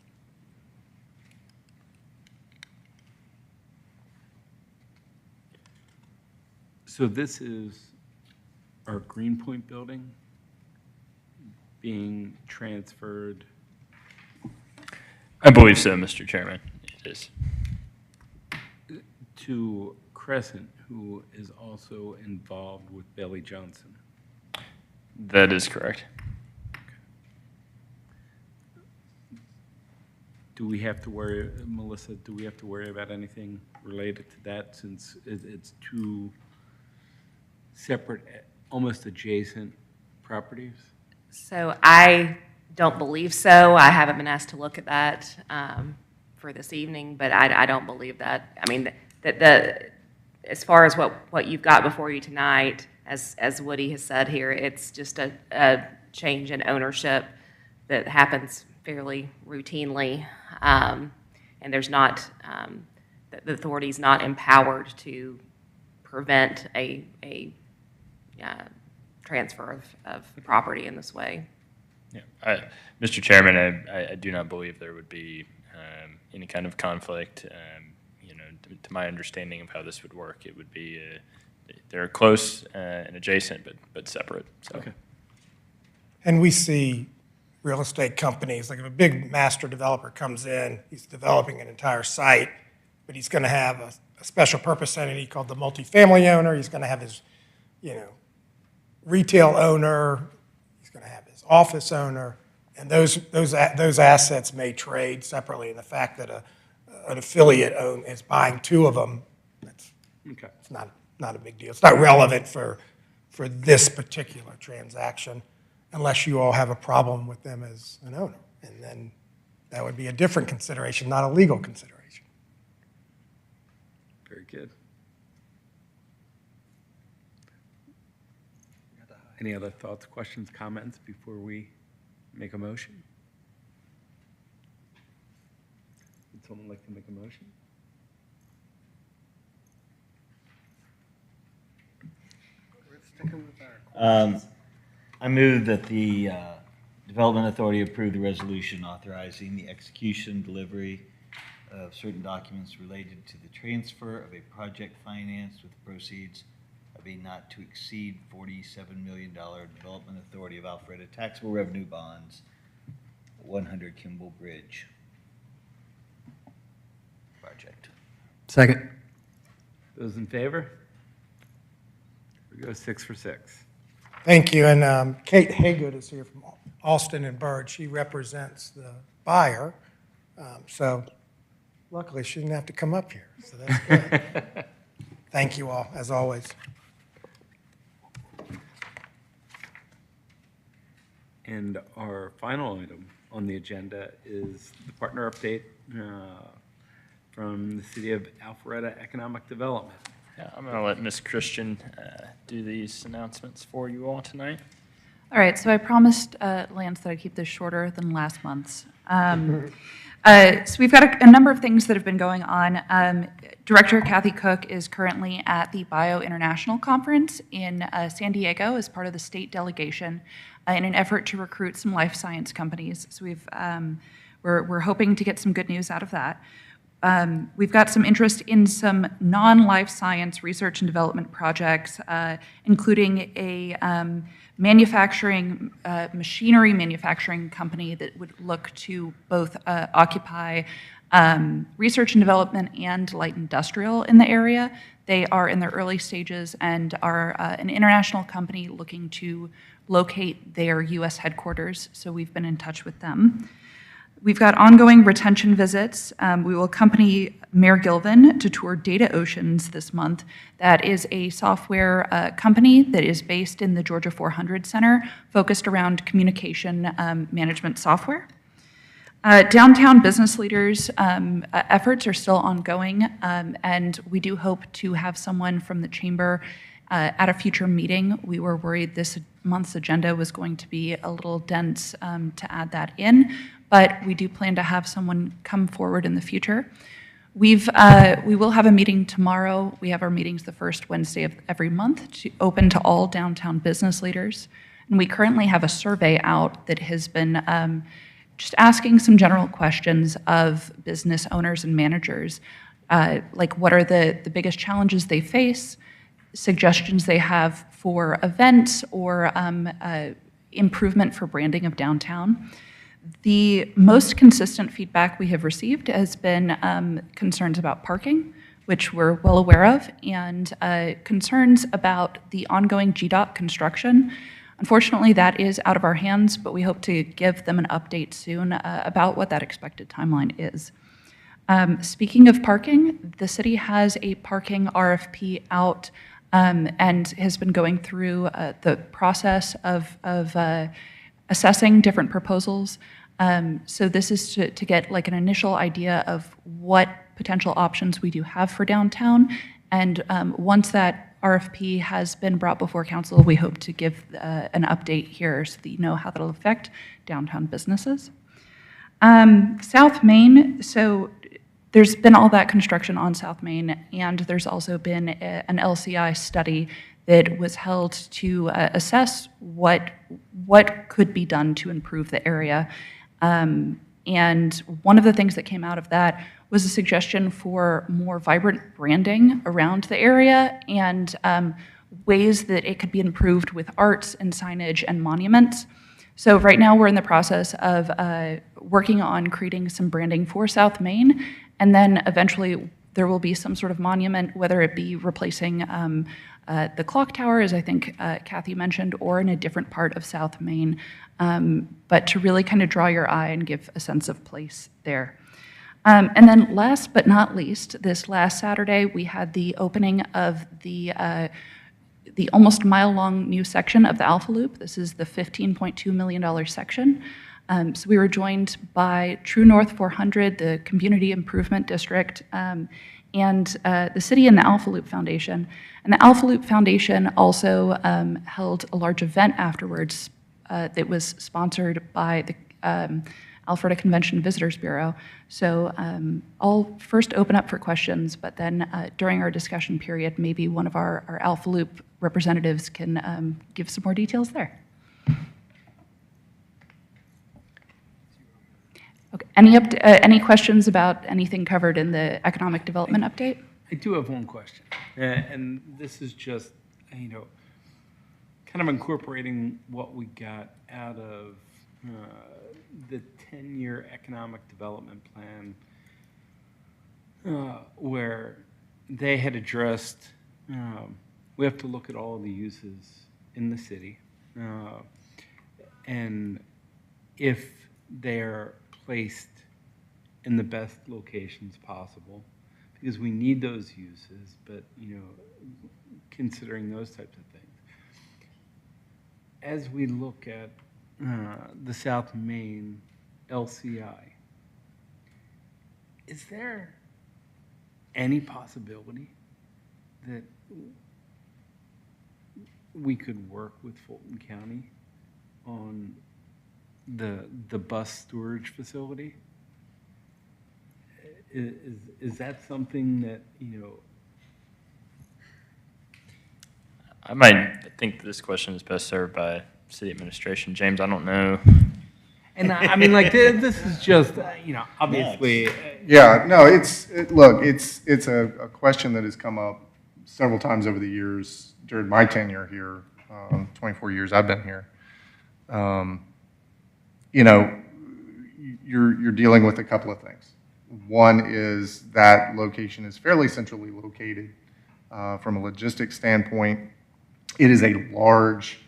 So this is our Greenpoint building being transferred. I believe so, Mr. Chairman. It is. To Crescent, who is also involved with Bailey Johnson. That is correct. Do we have to worry, Melissa, do we have to worry about anything related to that since it's two separate, almost adjacent properties? So I don't believe so. I haven't been asked to look at that for this evening, but I don't believe that. I mean, as far as what you've got before you tonight, as Woody has said here, it's just a change in ownership that happens fairly routinely, and there's not, the authority's not empowered to prevent a transfer of property in this way. Yeah, Mr. Chairman, I do not believe there would be any kind of conflict. To my understanding of how this would work, it would be they're close and adjacent, but separate. So. Okay. And we see real estate companies, like if a big master developer comes in, he's developing an entire site, but he's going to have a special purpose entity called the multifamily owner. He's going to have his, retail owner. He's going to have his office owner, and those assets may trade separately. And the fact that an affiliate is buying two of them, it's not a big deal. It's not relevant for this particular transaction, unless you all have a problem with them as an owner. And then that would be a different consideration, not a legal consideration. Very good. Any other thoughts, questions, comments before we make a motion? Would someone like to make a motion? I move that the Development Authority approve the resolution authorizing the execution, delivery of certain documents related to the transfer of a project financed with proceeds of a not to exceed $47 million Development Authority of Alpharetta taxable revenue bonds, 100 Kimball Bridge project. Second. Those in favor? We go 6 for 6. Thank you. And Kate Haygood is here from Alston and Bird. She represents the buyer. So Luckily, she didn't have to come up here, so that's good. Thank you all, as always. And our final item on the agenda is the partner update from the City of Alpharetta Economic Development. Yeah, I'm going to let Ms. Christian do these announcements for you all tonight. All right, so I promised Lance that I'd keep this shorter than last month's. So we've got a number of things that have been going on. Director Kathy Cook is currently at the Bio International Conference in San Diego as part of the state delegation in an effort to recruit some life science companies. So we're hoping to get some good news out of that. We've got some interest in some non-life science research and development projects, including a machinery manufacturing company that would look to both occupy research and development and light industrial in the area. They are in their early stages and are an international company looking to locate their U.S. headquarters, so we've been in touch with them. We've got ongoing retention visits. We will accompany Mayor Gilvin to tour Data Oceans this month. That is a software company that is based in the Georgia 400 Center, focused around communication management software. Downtown business leaders' efforts are still ongoing, and we do hope to have someone from the chamber at a future meeting. We were worried this month's agenda was going to be a little dense to add that in, but we do plan to have someone come forward in the future. We will have a meeting tomorrow. We have our meetings the first Wednesday of every month, open to all downtown business leaders. And we currently have a survey out that has been just asking some general questions of business owners and managers, like what are the biggest challenges they face, suggestions they have for events or improvement for branding of downtown. The most consistent feedback we have received has been concerns about parking, which we're well aware of, and concerns about the ongoing GDOT construction. Unfortunately, that is out of our hands, but we hope to give them an update soon about what that expected timeline is. Speaking of parking, the city has a parking RFP out and has been going through the process of assessing different proposals. So this is to get like an initial idea of what potential options we do have for downtown. And once that RFP has been brought before council, we hope to give an update here so that you know how that'll affect downtown businesses. South Main, so there's been all that construction on South Main, and there's also been an LCI study that was held to assess what could be done to improve the area. And one of the things that came out of that was a suggestion for more vibrant branding around the area and ways that it could be improved with arts and signage and monuments. So right now we're in the process of working on creating some branding for South Main, and then eventually there will be some sort of monument, whether it be replacing the clock tower, as I think Kathy mentioned, or in a different part of South Main, but to really kind of draw your eye and give a sense of place there. And then last but not least, this last Saturday, we had the opening of the almost mile-long new section of the Alpha Loop. This is the $15.2 million section. So we were joined by True North 400, the Community Improvement District, and the city and the Alpha Loop Foundation. And the Alpha Loop Foundation also held a large event afterwards that was sponsored by the Alpharetta Convention Visitors Bureau. So I'll first open up for questions, but then during our discussion period, maybe one of our Alpha Loop representatives can give some more details there. Okay. Any questions about anything covered in the economic development update? I do have one question, and this is just, kind of incorporating what we got out of the 10-year economic development plan, where they had addressed, we have to look at all of the uses in the city, and if they're placed in the best locations possible, because we need those uses, but, considering those types of things. As we look at the South Main LCI, is there any possibility that we could work with Fulton County on the bus storage facility? Is that something that, I think this question is best served by city administration. James, I don't know. And I mean, like, this is just, obviously. Yeah, no, it's a question that has come up several times over the years during my tenure here, 24 years I've been here. You're dealing with a couple of things. One is that location is fairly centrally located from a logistics standpoint. It is a large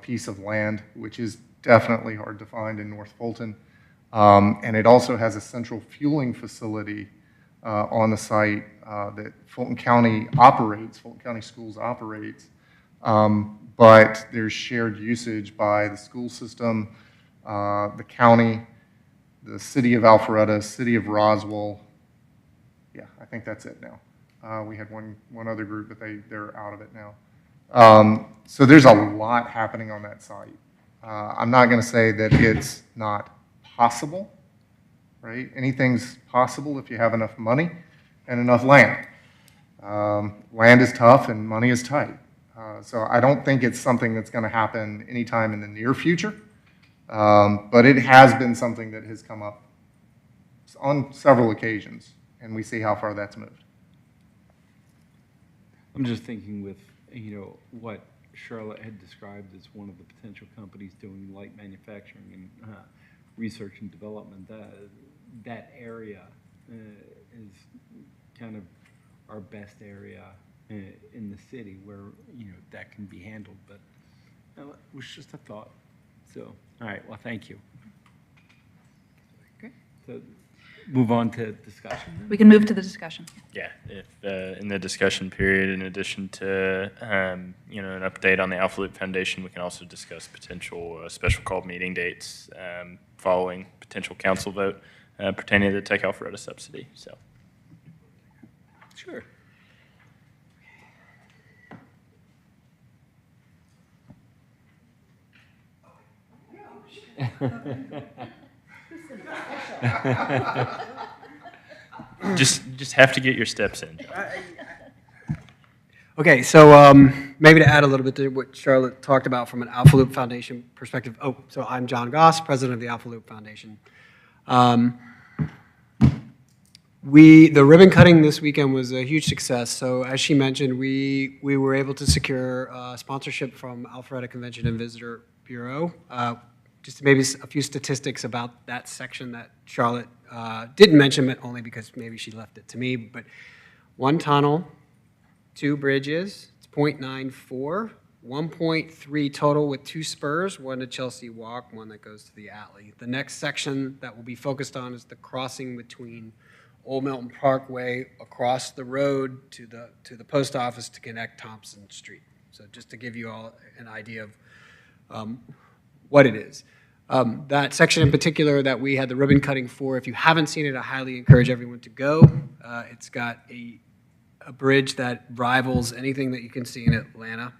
piece of land, which is definitely hard to find in North Fulton. And it also has a central fueling facility on the site that Fulton County operates, Fulton County Schools operates. But there's shared usage by the school system, the county, the city of Alpharetta, city of Roswell. Yeah, I think that's it now. We had one other group, but they're out of it now. So there's a lot happening on that site. I'm not going to say that it's not possible, right? Anything's possible if you have enough money and enough land. Land is tough and money is tight. So I don't think it's something that's going to happen anytime in the near future. But it has been something that has come up on several occasions, and we see how far that's moved. I'm just thinking with, what Charlotte had described as one of the potential companies doing light manufacturing and research and development. That area is kind of our best area in the city where, that can be handled. But it was just a thought. So, all right, well, thank you. Great. So move on to discussion. We can move to the discussion. Yeah, if in the discussion period, in addition to an update on the Alpha Loop Foundation, we can also discuss potential special call meeting dates following potential council vote pertaining to the Tech Alpharetta subsidy. So, sure. just have to get your steps in, John. Okay, so maybe to add a little bit to what Charlotte talked about from an Alpha Loop Foundation perspective. Oh, so I'm John Goss, president of the Alpha Loop Foundation. The ribbon cutting this weekend was a huge success. So as she mentioned, we were able to secure sponsorship from Alpharetta Convention and Visitor Bureau. Just maybe a few statistics about that section that Charlotte didn't mention, but only because maybe she left it to me. But one tunnel, 2 bridges, it's 0.94, 1.3 total with 2 spurs, one to Chelsea Walk, one that goes to the alley. The next section that will be focused on is the crossing between Old Milton Parkway across the road to the post office to connect Thompson Street. So just to give you all an idea of what it is. That section in particular that we had the ribbon cutting for, if you haven't seen it, I highly encourage everyone to go. It's got a bridge that rivals anything that you can see in Atlanta.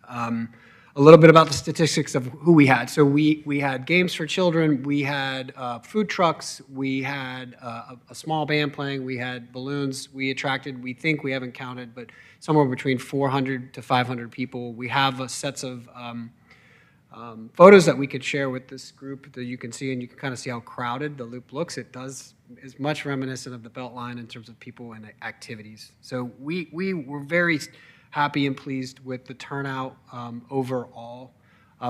A little bit about the statistics of who we had. So we had games for children, we had food trucks, we had a small band playing, we had balloons. We attracted, we think, we haven't counted, but somewhere between 400 to 500 people. We have sets of photos that we could share with this group that you can see, and you can kind of see how crowded the loop looks. It is much reminiscent of the Beltline in terms of people and activities. So we were very happy and pleased with the turnout overall.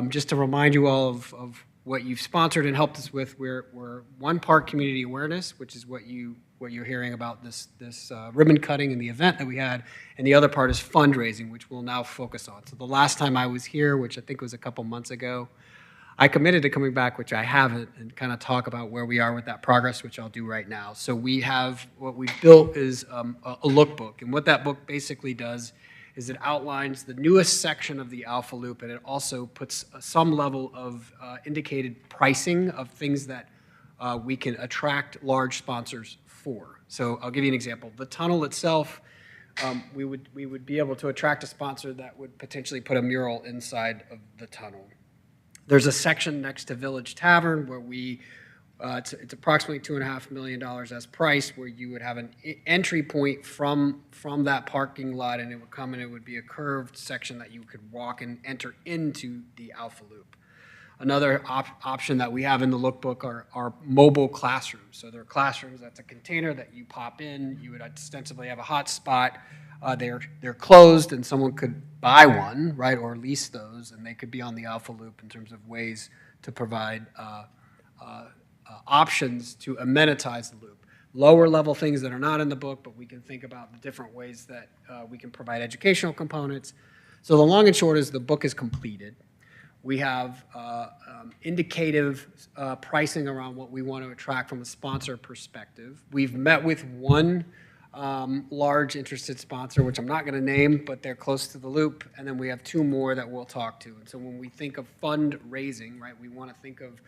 Just to remind you all of what you've sponsored and helped us with, we're one part community awareness, which is what you're hearing about this ribbon cutting and the event that we had, and the other part is fundraising, which we'll now focus on. So the last time I was here, which I think was a couple months ago, I committed to coming back, which I haven't, and kind of talk about where we are with that progress, which I'll do right now. So we have, what we've built is a lookbook, and what that book basically does is it outlines the newest section of the Alpha Loop, and it also puts some level of indicated pricing of things that we can attract large sponsors for. So I'll give you an example. The tunnel itself, we would be able to attract a sponsor that would potentially put a mural inside of the tunnel. There's a section next to Village Tavern where it's approximately $2.5 million as price, where you would have an entry point from that parking lot, and it would come and it would be a curved section that you could walk and enter into the Alpha Loop. Another option that we have in the lookbook are mobile classrooms. So they're classrooms, that's a container that you pop in, you would ostensibly have a hot spot. They're closed and someone could buy one, right, or lease those, and they could be on the Alpha Loop in terms of ways to provide options to amenitize the loop. Lower level things that are not in the book, but we can think about the different ways that we can provide educational components. So the long and short is the book is completed. We have indicative pricing around what we want to attract from a sponsor perspective. We've met with one large interested sponsor, which I'm not going to name, but they're close to the loop, and then we have two more that we'll talk to. And so when we think of fundraising, right, we want to think of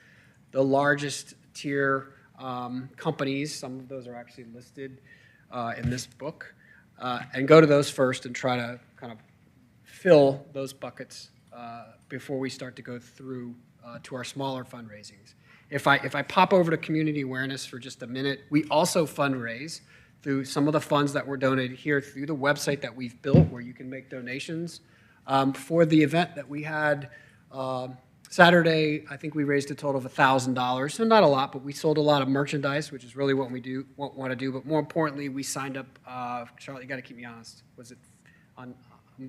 the largest tier companies. Some of those are actually listed in this book, and go to those first and try to kind of fill those buckets before we start to go through to our smaller fundraisings. If I pop over to community awareness for just a minute, we also fundraise through some of the funds that were donated here through the website that we've built, where you can make donations. For the event that we had Saturday, I think we raised a total of $1,000, so not a lot, but we sold a lot of merchandise, which is really what we want to do. But more importantly, we signed up, Charlotte, you got to keep me honest, was it on,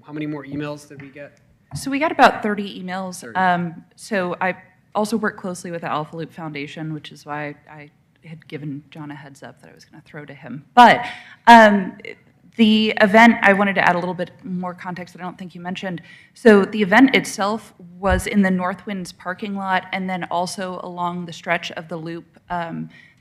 how many more emails did we get? So we got about 30 emails. 30. So I also work closely with the Alpha Loop Foundation, which is why I had given John a heads up that I was going to throw to him. But the event, I wanted to add a little bit more context that I don't think you mentioned. So the event itself was in the Northwinds parking lot, and then also along the stretch of the loop.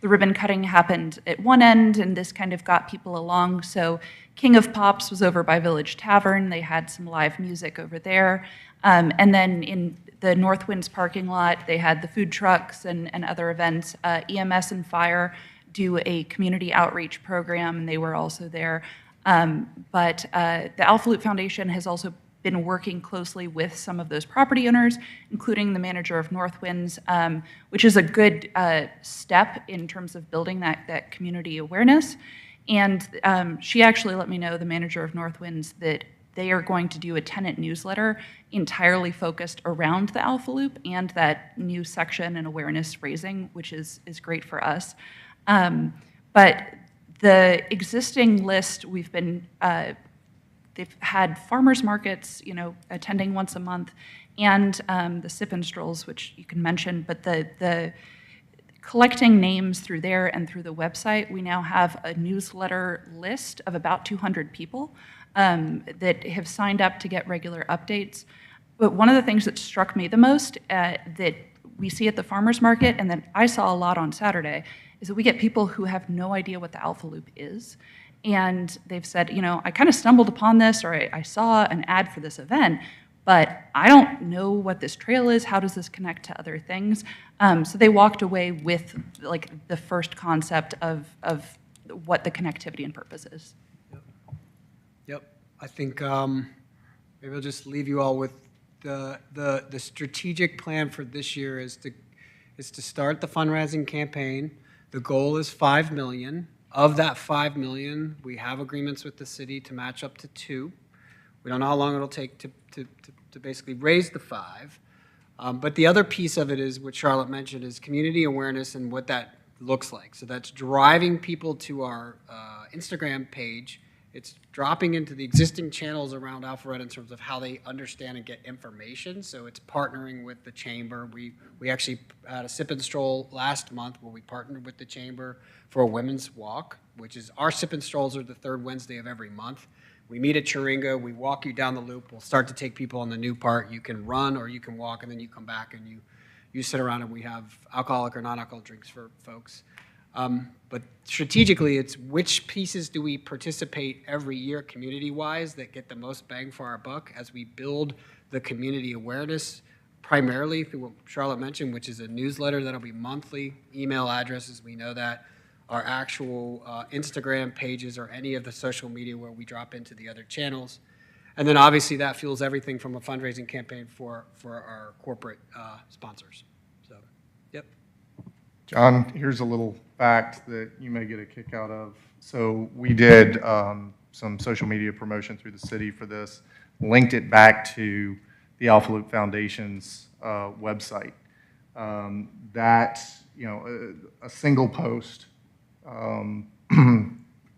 The ribbon cutting happened at one end, and this kind of got people along. So King of Pops was over by Village Tavern. They had some live music over there. And then in the Northwinds parking lot, they had the food trucks and other events. EMS and Fire do a community outreach program, and they were also there. But the Alpha Loop Foundation has also been working closely with some of those property owners, including the manager of Northwinds, which is a good step in terms of building that community awareness. And she actually let me know, the manager of Northwinds, that they are going to do a tenant newsletter entirely focused around the Alpha Loop and that new section and awareness raising, which is great for us. But the existing list, we've been, they've had farmers markets, attending once a month, and the sip and strolls, which you can mention, but the collecting names through there and through the website, we now have a newsletter list of about 200 people that have signed up to get regular updates. But one of the things that struck me the most that we see at the farmers market, and that I saw a lot on Saturday, is that we get people who have no idea what the Alpha Loop is. And they've said, I kind of stumbled upon this, or I saw an ad for this event, but I don't know what this trail is. How does this connect to other things? So they walked away with the first concept of what the connectivity and purpose is. Yep. I think maybe I'll just leave you all with the strategic plan for this year is to start the fundraising campaign. The goal is $5 million. Of that $5 million, we have agreements with the city to match up to $2 million. We don't know how long it'll take to basically raise the $5 million. But the other piece of it is what Charlotte mentioned is community awareness and what that looks like. So that's driving people to our Instagram page. It's dropping into the existing channels around Alpharetta in terms of how they understand and get information. So it's partnering with the chamber. We actually had a sip and stroll last month where we partnered with the chamber for a women's walk, which is our sip and strolls are the third Wednesday of every month. We meet at Chiringa. We walk you down the loop. We'll start to take people on the new part. You can run or you can walk, and then you come back and you you sit around and we have alcoholic or non-alcoholic drinks for folks. But strategically, it's which pieces do we participate every year community-wise that get the most bang for our buck as we build the community awareness, primarily through what Charlotte mentioned, which is a newsletter that'll be monthly, email addresses, we know that, our actual Instagram pages or any of the social media where we drop into the other channels. And then obviously that fuels everything from a fundraising campaign for our corporate sponsors. So, yep. John, here's a little fact that you may get a kick out of. So we did some social media promotion through the city for this, linked it back to the Alpha Loop Foundation's website. That, you know, a single post,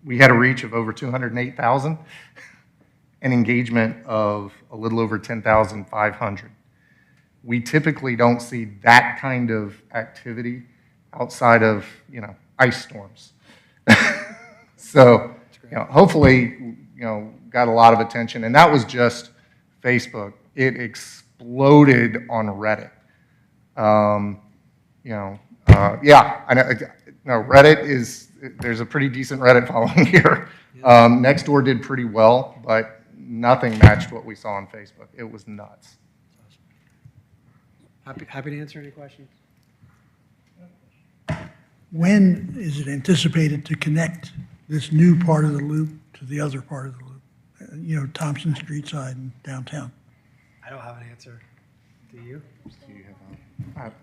we had a reach of over 208,000, an engagement of a little over 10,500. We typically don't see that kind of activity outside of, you know, ice storms. So, you know, hopefully, you know, got a lot of attention, and that was just Facebook. It exploded on Reddit. You know, yeah, I know. No, Reddit is, there's a pretty decent Reddit following here. Nextdoor did pretty well, but nothing matched what we saw on Facebook. It was nuts. Happy to answer any questions. When is it anticipated to connect this new part of the loop to the other part of the loop? You know, Thompson Street side and downtown? I don't have an answer. Do you? Do you have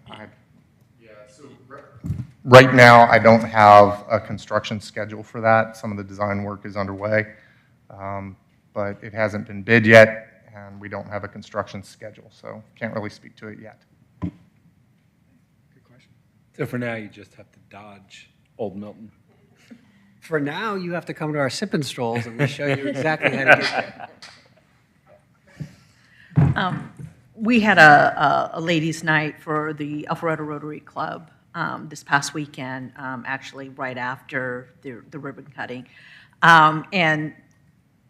yeah, so right now, I don't have a construction schedule for that. Some of the design work is underway, but it hasn't been bid yet, and we don't have a construction schedule, so can't really speak to it yet. Good question. So for now, you just have to dodge Old Milton. For now, you have to come to our sip and strolls, and we show you exactly how to get there. We had a ladies' night for the Alpharetta Rotary Club this past weekend, actually right after the ribbon cutting. And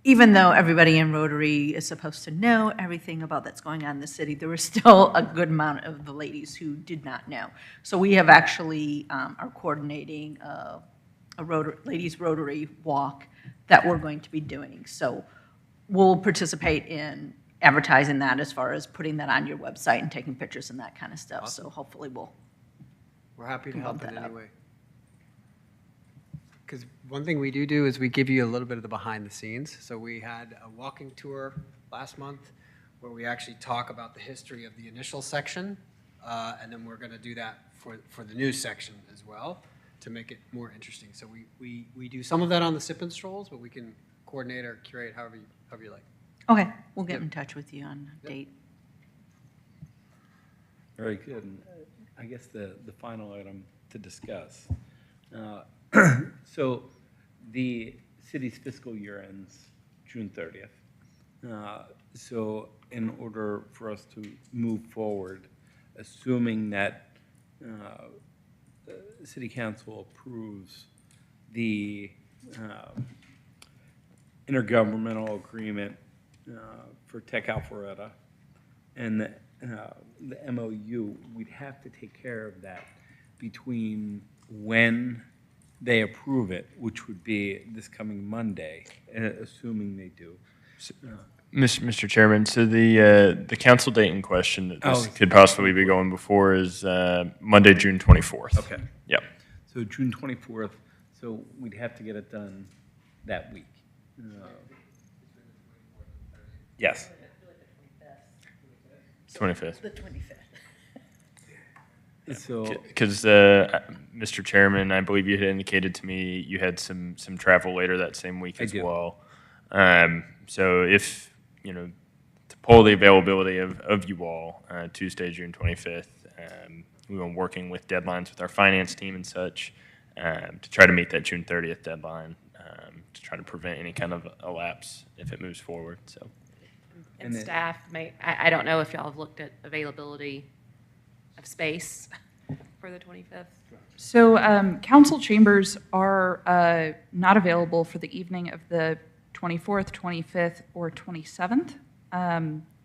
even though everybody in Rotary is supposed to know everything about that's going on in the city, there was still a good amount of the ladies who did not know. So we have actually are coordinating a ladies' Rotary walk that we're going to be doing. So we'll participate in advertising that as far as putting that on your website and taking pictures and that kind of stuff. Awesome. So hopefully We're happy to bump help in that any up. way. Because one thing we do is we give you a little bit of the behind the scenes. So we had a walking tour last month where we actually talk about the history of the initial section, and then we're going to do that for the new section as well to make it more interesting. So we do some of that on the sip and strolls, but we can coordinate or curate however you like. Okay, we'll get in touch with you on a date. Very good. And I guess the final item to discuss. So the city's fiscal year ends June 30th. So in order for us to move forward, assuming that City Council approves the intergovernmental agreement for Tech Alpharetta and the MOU, we'd have to take care of that between when they approve it, which would be this coming Monday, assuming they do. Mr. Chairman, so the council date in question that this could possibly be going before is Monday, June 24th. Okay. Yep. So June 24th, so we'd have to get it done that week. Yes. 25th. The 25th. So, because Mr. Chairman, I believe you had indicated to me you had some travel later that same week as well. So if, to pull the availability of you all, Tuesday, June 25th, we've been working with deadlines with our finance team and such to try to meet that June 30th deadline to try to prevent any kind of a lapse if it moves forward. So. And staff I don't know if y'all have looked at availability of space for the 25th. So council chambers are not available for the evening of the 24th, 25th, or 27th.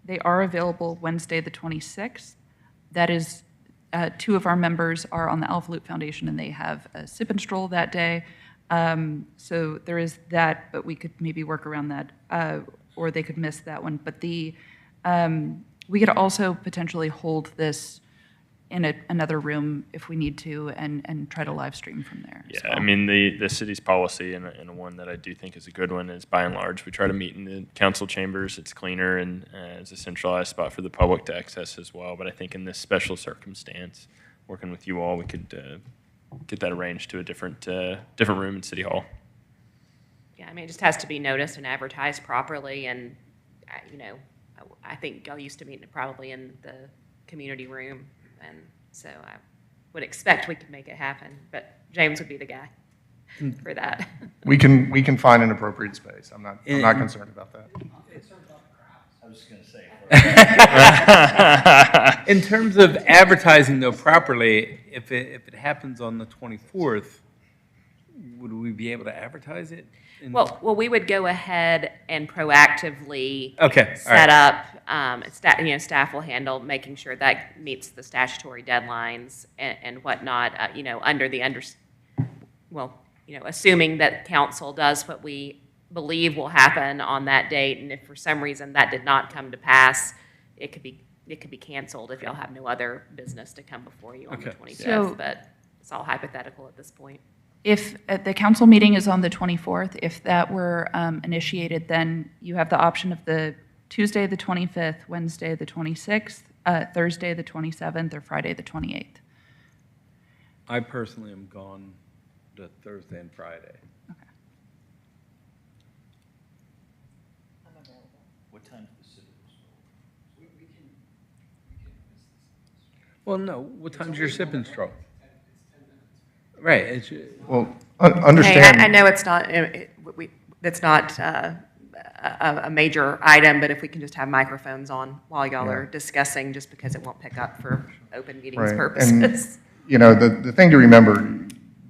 They are available Wednesday, the 26th. That is two of our members are on the Alpharetta Foundation, and they have a sip and stroll that day. So there is that, but we could maybe work around that, or they could miss that one. But we could also potentially hold this in another room if we need to, and try to live stream from there. as Yeah, well. I mean, the city's policy, and one that I do think is a good one, is by and large, we try to meet in the council chambers. It's cleaner and it's a centralized spot for the public to access as well. But I think in this special circumstance, working with you all, we could get that arranged to a different room in City Hall. Yeah, I mean, it just has to be noticed and advertised properly, and, I think y'all used to meet probably in the community room, and so I would expect we could make it happen, but James would be the guy for that. We can find an appropriate space. I'm not concerned about that. I was just going to say. In terms of advertising though properly, if it happens on the 24th, would we be able to advertise it? Well, we would go ahead and proactively Okay, all set right. up, staff will handle making sure that meets the statutory deadlines and whatnot, assuming that council does what we believe will happen on that date, and if for some reason that did not come to pass, it could be canceled if y'all have no other business to come before you on the 25th, So- but it's all hypothetical at this point. If the council meeting is on the 24th, if that were initiated, then you have the option of the Tuesday, the 25th, Wednesday, the 26th, Thursday, the 27th, or Friday, the 28th. I personally am gone the Thursday and Friday. What time is the city? Well, no, what time's your sip and stroll? Right, it's, Well, understand. Hey, I know it's not, it's not a major item, but if we can just have microphones on while y'all are discussing, just because it won't pick up for open meetings Right. purposes. And, the thing to remember,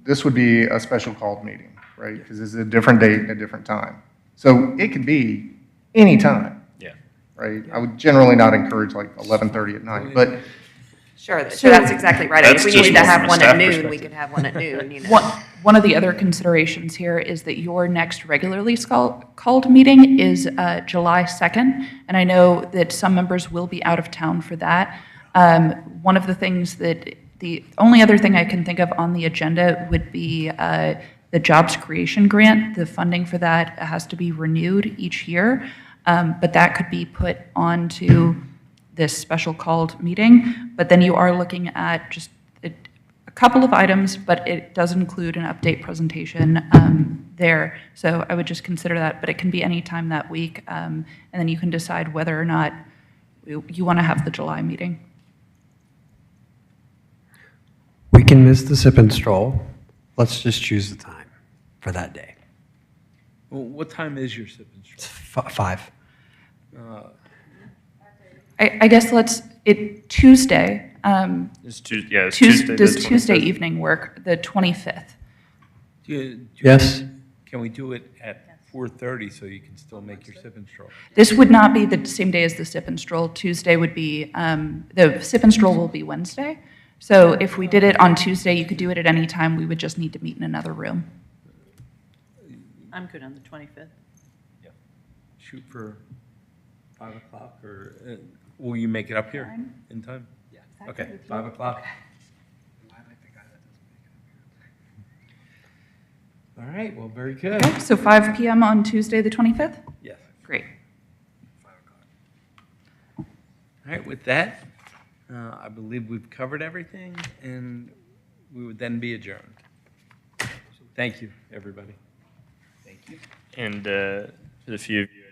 this would be a special called meeting, right? Because it's a different date and a different time. So it could be any time. Yeah. Right? I would generally not encourage like 11:30 at night, but Sure, so that's exactly right. If we just needed to more have from a one at staff noon, we perspective. could have one at noon, you know. One of the other considerations here is that your next regularly called meeting is July 2nd, and I know that some members will be out of town for that. One of the things the only other thing I can think of on the agenda would be the Jobs Creation Grant. The funding for that has to be renewed each year, but that could be put onto this special called meeting. But then you are looking at just a couple of items, but it does include an update presentation there. So I would just consider that, but it can be any time that week, and then you can decide whether or not you want to have the July meeting. We can miss the sip and stroll. Let's just choose the time for that day. well, what time is your sip and It's stroll? 5. I guess Tuesday. It's Tuesday. Does the Tuesday 25th. evening work, the 25th? Yes. Can we do it at 4:30 so you can still make your sip and stroll? This would not be the same day as the sip and stroll. Tuesday would be, the sip and stroll will be Wednesday. So if we did it on Tuesday, you could do it at any time. We would just need to meet in another room. I'm good on the 25th. Shoot for 5 o'clock, or will you make it up here in time? Yeah. Okay, 5 o'clock. All right, well, very good. Okay, so 5 p.m. on Tuesday, the 25th? Yes. Great. All right, with that, I believe we've covered everything, and we would then be adjourned. So thank you, everybody. And for the few of you